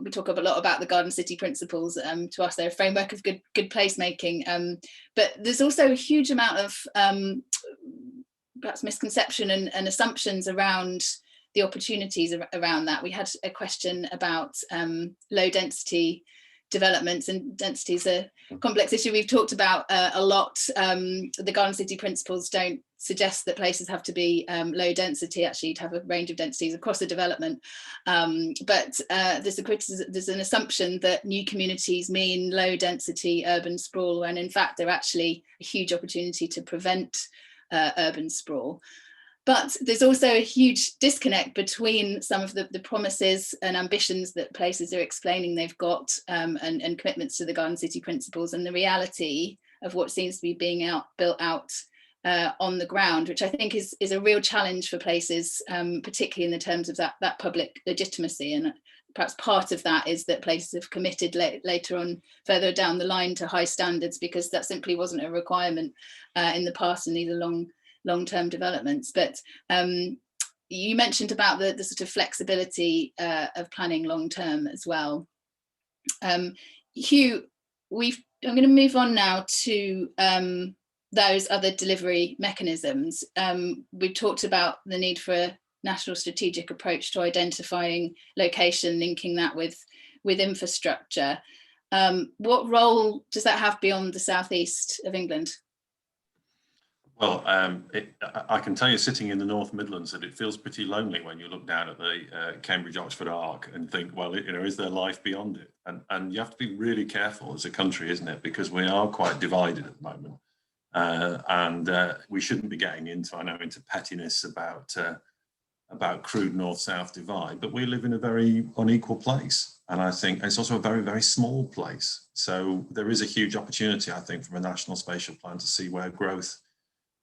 We talk a lot about the Garden City principles. To us, they're a framework of good placemaking, but there's also a huge amount of perhaps misconception and assumptions around the opportunities around that. We had a question about low density developments, and density is a complex issue we've talked about a lot. The Garden City principles don't suggest that places have to be low density. Actually, you'd have a range of densities across a development, but there's an assumption that new communities mean low density urban sprawl, when in fact they're actually a huge opportunity to prevent urban sprawl. But there's also a huge disconnect between some of the promises and ambitions that places are explaining they've got, and commitments to the Garden City principles, and the reality of what seems to be being built out on the ground, which I think is a real challenge for places, particularly in the terms of that public legitimacy. And perhaps part of that is that places have committed later on, further down the line, to high standards, because that simply wasn't a requirement in the past, and these are long-term developments. But you mentioned about the sort of flexibility of planning long-term as well. Hugh, I'm going to move on now to those other delivery mechanisms. We talked about the need for a national strategic approach to identifying location, linking that with infrastructure. What role does that have beyond the southeast of England? Well, I can tell you, sitting in the North Midlands, that it feels pretty lonely when you look down at the Cambridge-Oxford arc and think, well, is there life beyond it? And you have to be really careful as a country, isn't it? Because we are quite divided at the moment, and we shouldn't be getting into pettiness about crude north-south divide. But we live in a very unequal place, and I think it's also a very, very small place. So there is a huge opportunity, I think, from a national spatial plan to see where growth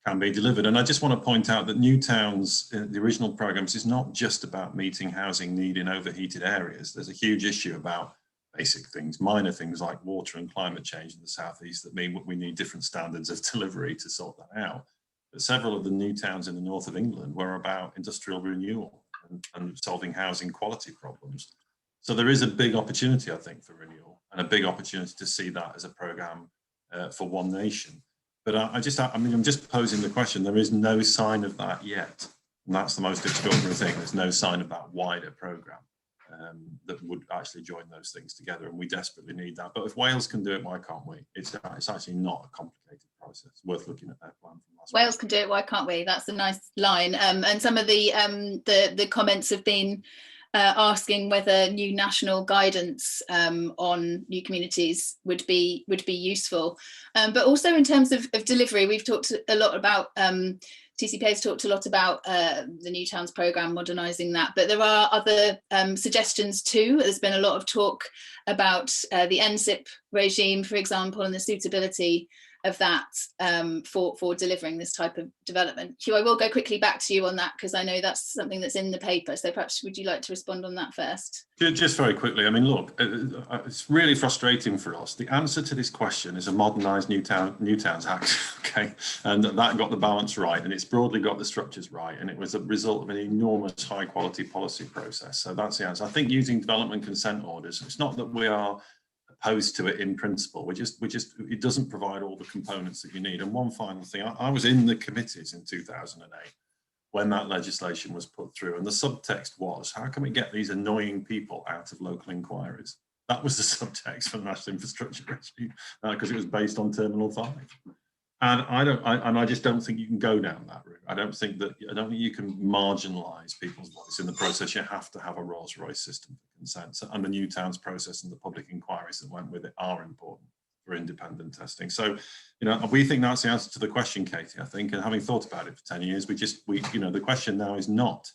can be delivered. And I just want to point out that New Towns, the original programs, is not just about meeting housing need in overheated areas. There's a huge issue about basic things, minor things like water and climate change in the southeast, that mean we need different standards of delivery to sort that out. But several of the new towns in the north of England were about industrial renewal and solving housing quality problems. So there is a big opportunity, I think, for renewal, and a big opportunity to see that as a programme for one nation. But I'm just posing the question. There is no sign of that yet, and that's the most extraordinary thing. There's no sign of that wider programme that would actually join those things together, and we desperately need that. But if Wales can do it, why can't we? It's actually not a complicated process. It's worth looking at their plan from last week. Wales can do it, why can't we? That's a nice line. And some of the comments have been asking whether new national guidance on new communities would be useful, but also in terms of delivery. We've talked a lot about TCPA has talked a lot about the New Towns programme, modernising that, but there are other suggestions too. There's been a lot of talk about the NSIP regime, for example, and the suitability of that for delivering this type of development. Hugh, I will go quickly back to you on that, because I know that's something that's in the paper. So perhaps would you like to respond on that first? Just very quickly. I mean, look, it's really frustrating for us. The answer to this question is a modernised New Towns Act, okay? And that got the balance right, and it's broadly got the structures right, and it was a result of an enormous high quality policy process. So that's the answer. I think using development consent orders, it's not that we are opposed to it in principle. We just it doesn't provide all the components that you need. And one final thing, I was in the committees in 2008 when that legislation was put through, and the subtext was, how can we get these annoying people out of local inquiries? That was the subtext for the National Infrastructure Regime, because it was based on Terminal 5. And I just don't think you can go down that route. I don't think you can marginalise people's voice in the process. You have to have a Rolls-Royce system for consent, and the New Towns process and the public inquiries that went with it are important for independent testing. So, we think that's the answer to the question, Katie. I think, and having thought about it for 10 years, the question now is not,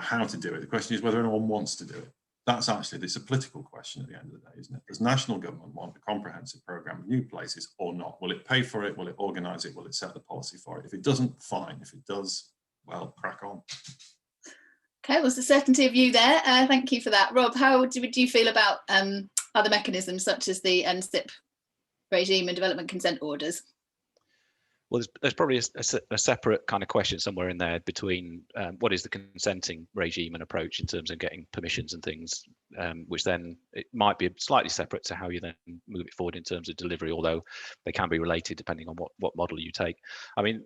how to do it. The question is whether anyone wants to do it. That's a political question at the end of the day, isn't it? Does national government want a comprehensive programme of new places or not? Will it pay for it? Will it organise it? Will it set the policy for it? If it doesn't, fine. If it does, well, crack on. Okay, well, there's a certainty of view there. Thank you for that. Rob, how would you feel about other mechanisms such as the NSIP regime and development consent orders? Well, there's probably a separate kind of question somewhere in there between what is the consenting regime and approach in terms of getting permissions and things, which then it might be slightly separate to how you then move it forward in terms of delivery, although they can be related depending on what model you take. I mean,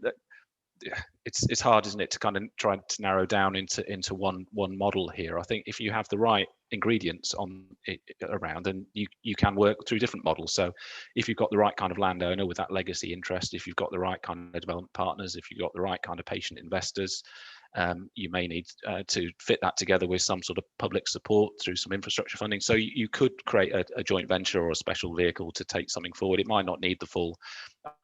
it's hard, isn't it, to kind of try to narrow down into one model here. I think if you have the right ingredients around, then you can work through different models. So if you've got the right kind of landowner with that legacy interest, if you've got the right kind of development partners, if you've got the right kind of patient investors, you may need to fit that together with some sort of public support through some infrastructure funding. So you could create a joint venture or a special vehicle to take something forward. It might not need the full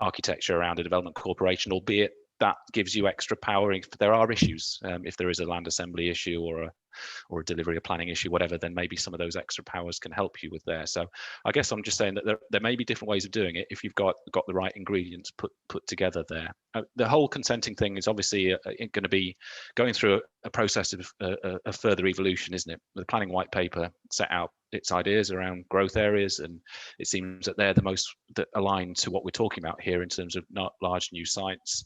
architecture around a development corporation, albeit that gives you extra power if there are issues. If there is a land assembly issue or a delivery or planning issue, whatever, then maybe some of those extra powers can help you with there. So I guess I'm just saying that there may be different ways of doing it if you've got the right ingredients put together there. The whole consenting thing is obviously going to be going through a process of a further evolution, isn't it? The planning white paper set out its ideas around growth areas, and it seems that they're the most aligned to what we're talking about here in terms of not large new sites.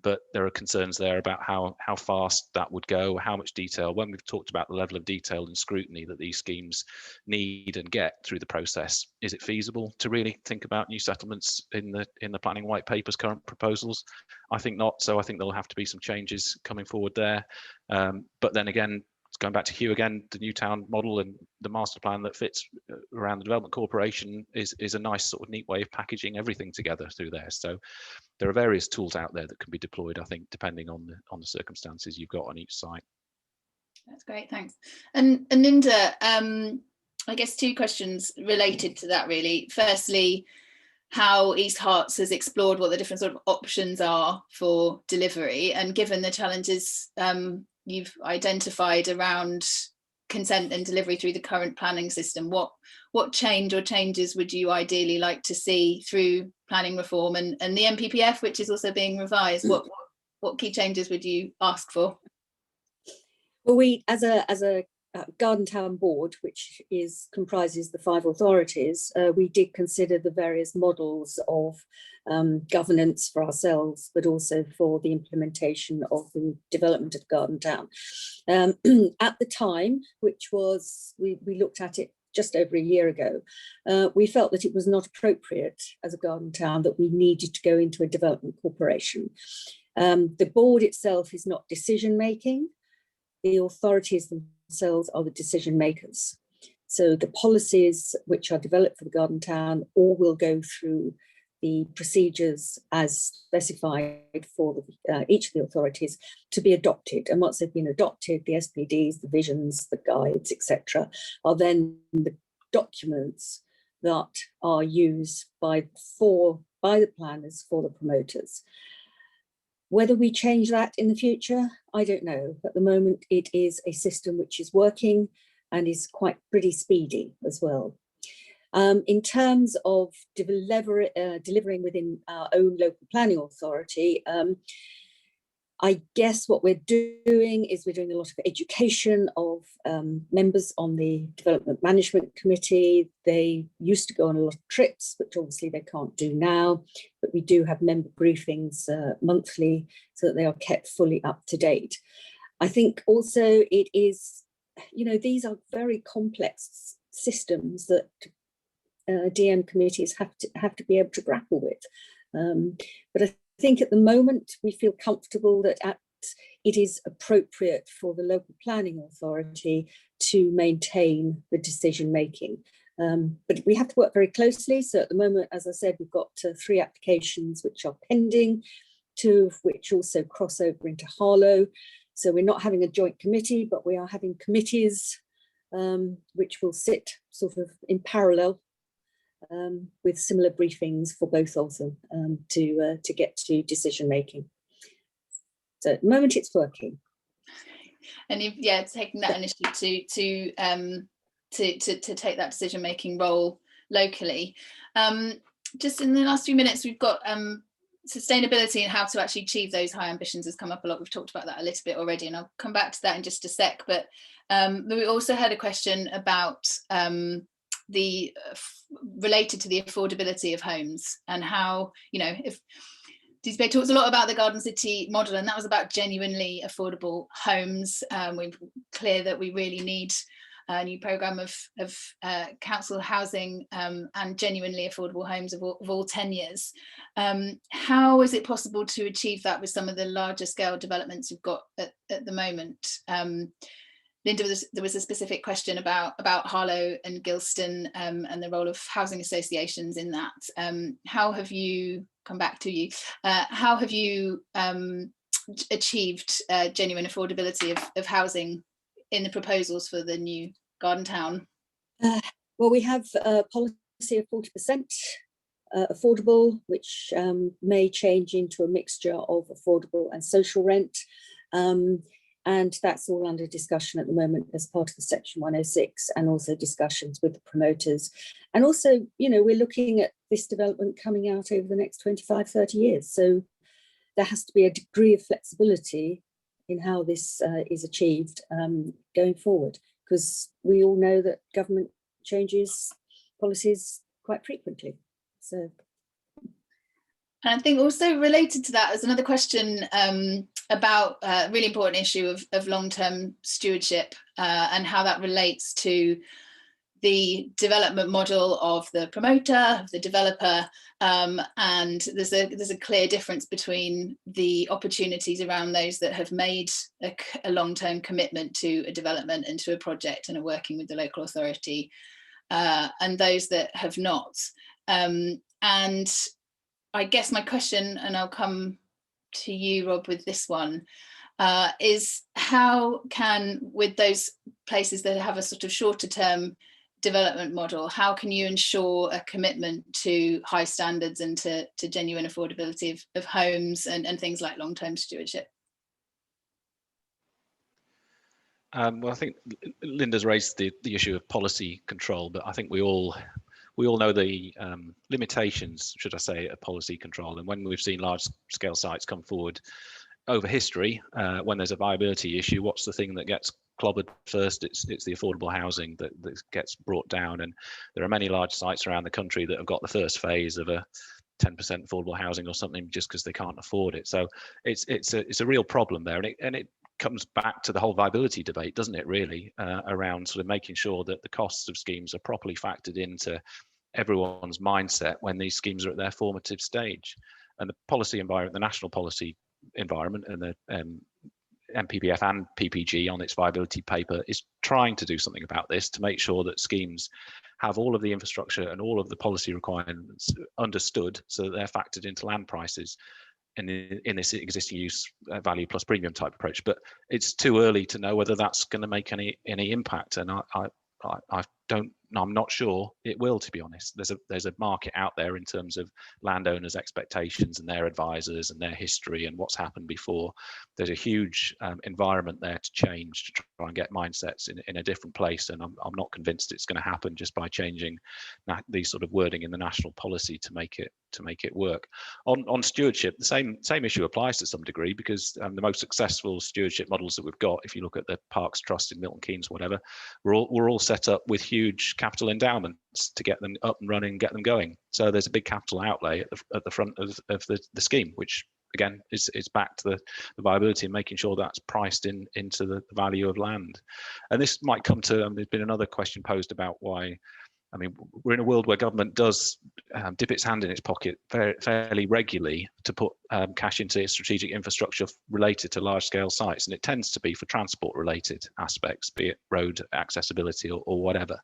But there are concerns there about how fast that would go, how much detail. When we've talked about the level of detail and scrutiny that these schemes need and get through the process, is it feasible to really think about new settlements in the planning white paper's current proposals? I think not. So I think there'll have to be some changes coming forward there. But then again, going back to Hugh again, the New Town model and the master plan that fits around the development corporation is a nice sort of neat way of packaging everything together through there. So there are various tools out there that can be deployed, I think, depending on the circumstances you've got on each site. That's great, thanks. And Linda, I guess two questions related to that really. Firstly, how East Herts has explored what the different sort of options are for delivery, and given the challenges you've identified around consent and delivery through the current planning system, what change or changes would you ideally like to see through planning reform and the NPPF, which is also being revised? What key changes would you ask for? Well, we as a Garden Town board, which comprises the 5 authorities, we did consider the various models of governance for ourselves, but also for the implementation of the development of Garden Town. At the time, which was, we looked at it just over a year ago, we felt that it was not appropriate as a Garden Town that we needed to go into a development corporation. The board itself is not decision making. The authorities themselves are the decision makers. So the policies which are developed for the Garden Town all will go through the procedures as specified for each of the authorities to be adopted. And once they've been adopted, the SPDs, the visions, the guides, etc., are then the documents that are used by the planners for the promoters. Whether we change that in the future, I don't know. At the moment, it is a system which is working and is pretty speedy as well. In terms of delivering within our own local planning authority, I guess what we're doing is we're doing a lot of education of members on the Development Management Committee. They used to go on a lot of trips, which obviously they can't do now, but we do have member briefings monthly so that they are kept fully up to date. I think also it is, these are very complex systems that DM committees have to be able to grapple with. But I think at the moment we feel comfortable that at it is appropriate for the local planning authority to maintain the decision making. But we have to work very closely. So at the moment, as I said, we've got 3 applications which are pending, 2 of which also cross over into Harlow. So we're not having a joint committee, but we are having committees which will sit sort of in parallel with similar briefings for both of them to get to decision making. So at the moment it's working. And you've taken that initiative to take that decision making role locally. Just in the last few minutes, we've got sustainability and how to actually achieve those high ambitions has come up a lot. We've talked about that a little bit already, and I'll come back to that in just a sec. But we also had a question about related to the affordability of homes, and how, if TCPA talks a lot about the Garden City model, and that was about genuinely affordable homes. We're clear that we really need a new programme of council housing and genuinely affordable homes of all tenures. How is it possible to achieve that with some of the larger scale developments we've got at the moment? Linda, there was a specific question about Harlow and Gilston and the role of housing associations in that. How have you, come back to you, how have you achieved genuine affordability of housing in the proposals for the new garden town? Well, we have a policy of 40% affordable, which may change into a mixture of affordable and social rent. And that's all under discussion at the moment as part of the Section 106, and also discussions with the promoters. And also, we're looking at this development coming out over the next 25, 30 years. So there has to be a degree of flexibility in how this is achieved going forward, because we all know that government changes policies quite frequently. So. And I think also related to that is another question about a really important issue of long-term stewardship and how that relates to the development model of the promoter, of the developer, and there's a clear difference between the opportunities around those that have made a long-term commitment to a development and to a project and are working with the local authority, and those that have not. And I guess my question, and I'll come to you, Rob, with this one, is how can, with those places that have a sort of shorter term development model, how can you ensure a commitment to high standards and to genuine affordability of homes and things like long-term stewardship? Well, I think Linda's raised the issue of policy control, but I think we all know the limitations, should I say, of policy control. And when we've seen large-scale sites come forward over history, when there's a viability issue, what's the thing that gets clobbered first? It's the affordable housing that gets brought down. And there are many large sites around the country that have got the first phase of a 10% affordable housing or something just because they can't afford it. So it's a real problem there, and it comes back to the whole viability debate, doesn't it, really, around sort of making sure that the costs of schemes are properly factored into everyone's mindset when these schemes are at their formative stage. And the policy environment, the national policy environment, and the MPPF and PPG on its viability paper is trying to do something about this to make sure that schemes have all of the infrastructure and all of the policy requirements understood so that they're factored into land prices in this existing use value plus premium type approach. But it's too early to know whether that's going to make any impact, and I'm not sure it will, to be honest. There's a market out there in terms of landowners' expectations and their advisors and their history and what's happened before. There's a huge environment there to change, to try and get mindsets in a different place, and I'm not convinced it's going to happen just by changing these sort of wording in the national policy to make it work. On stewardship, the same issue applies to some degree, because the most successful stewardship models that we've got, if you look at the Parks Trust in Milton Keynes, whatever, we're all set up with huge capital endowments to get them up and running, get them going. So there's a big capital outlay at the front of the scheme, which again is back to the viability and making sure that's priced into the value of land. And this might come to, there's been another question posed about why I mean, we're in a world where government does dip its hand in its pocket fairly regularly to put cash into strategic infrastructure related to large-scale sites, and it tends to be for transport-related aspects, be it road accessibility or whatever.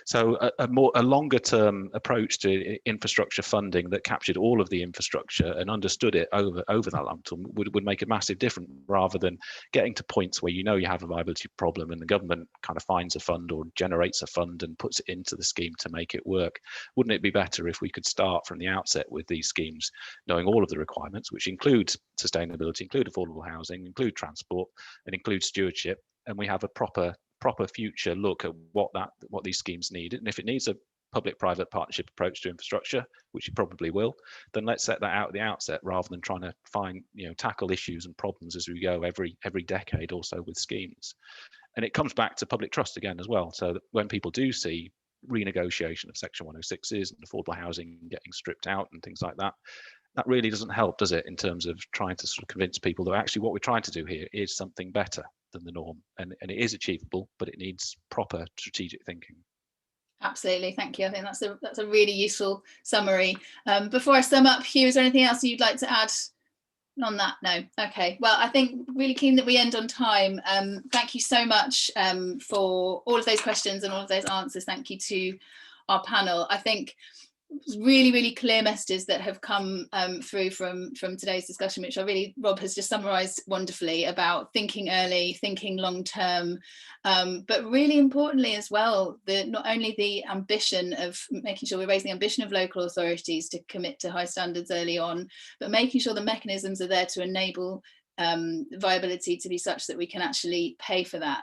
So a longer-term approach to infrastructure funding that captured all of the infrastructure and understood it over that long term would make a massive difference, rather than getting to points where you know you have a viability problem and the government kind of finds a fund or generates a fund and puts it into the scheme to make it work. Wouldn't it be better if we could start from the outset with these schemes, knowing all of the requirements, which include sustainability, include affordable housing, include transport, and include stewardship, and we have a proper future look at what these schemes need, and if it needs a public-private partnership approach to infrastructure, which it probably will, then let's set that out at the outset, rather than trying to tackle issues and problems as we go every decade or so with schemes. And it comes back to public trust again as well, so that when people do see renegotiation of Section 106s and affordable housing getting stripped out and things like that, that really doesn't help, does it, in terms of trying to sort of convince people that actually what we're trying to do here is something better than the norm, and it is achievable, but it needs proper strategic thinking. Absolutely, thank you. I think that's a really useful summary. Before I sum up, Hugh, is there anything else you'd like to add on that? No. Okay. Well, I think really keen that we end on time. Thank you so much for all of those questions and all of those answers. Thank you to our panel. I think really clear messages that have come through from today's discussion, which Rob has just summarised wonderfully, about thinking early, thinking long term, but really importantly as well, not only the ambition of making sure we're raising the ambition of local authorities to commit to high standards early on, but making sure the mechanisms are there to enable viability to be such that we can actually pay for that.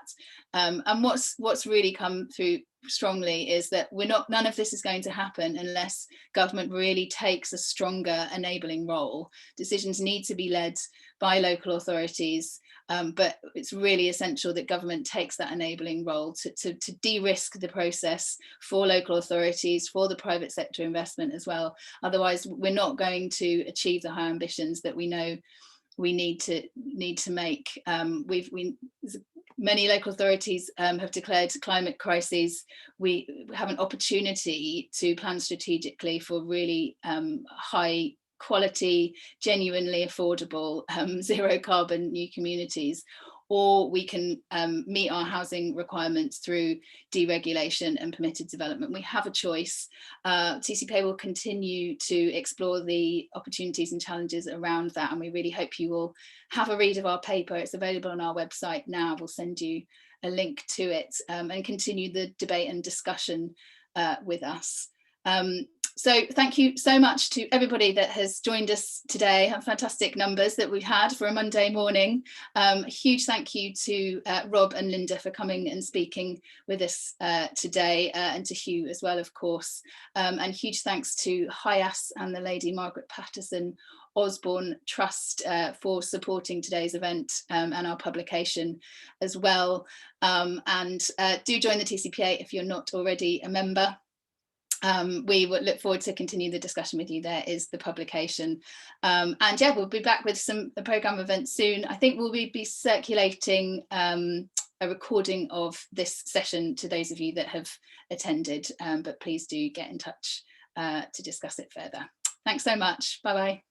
And what's really come through strongly is that none of this is going to happen unless government really takes a stronger enabling role. Decisions need to be led by local authorities, but it's really essential that government takes that enabling role to de-risk the process for local authorities, for the private sector investment as well. Otherwise, we're not going to achieve the high ambitions that we know we need to make. Many local authorities have declared climate crises. We have an opportunity to plan strategically for really high quality, genuinely affordable, zero carbon new communities, or we can meet our housing requirements through deregulation and permitted development. We have a choice. TCPA will continue to explore the opportunities and challenges around that, and we really hope you will have a read of our paper. It's available on our website now. We'll send you a link to it, and continue the debate and discussion with us. So thank you so much to everybody that has joined us today. Fantastic numbers that we've had for a Monday morning. A huge thank you to Rob and Linda for coming and speaking with us today, and to Hugh as well, of course. And huge thanks to HIAS and the Lady Margaret Patterson Osborne Trust for supporting today's event and our publication as well. And do join the TCPA if you're not already a member. We would look forward to continue the discussion with you. There is the publication, and yeah, we'll be back with a programme event soon. I think we'll be circulating a recording of this session to those of you that have attended, but please do get in touch to discuss it further. Thanks so much. Bye bye.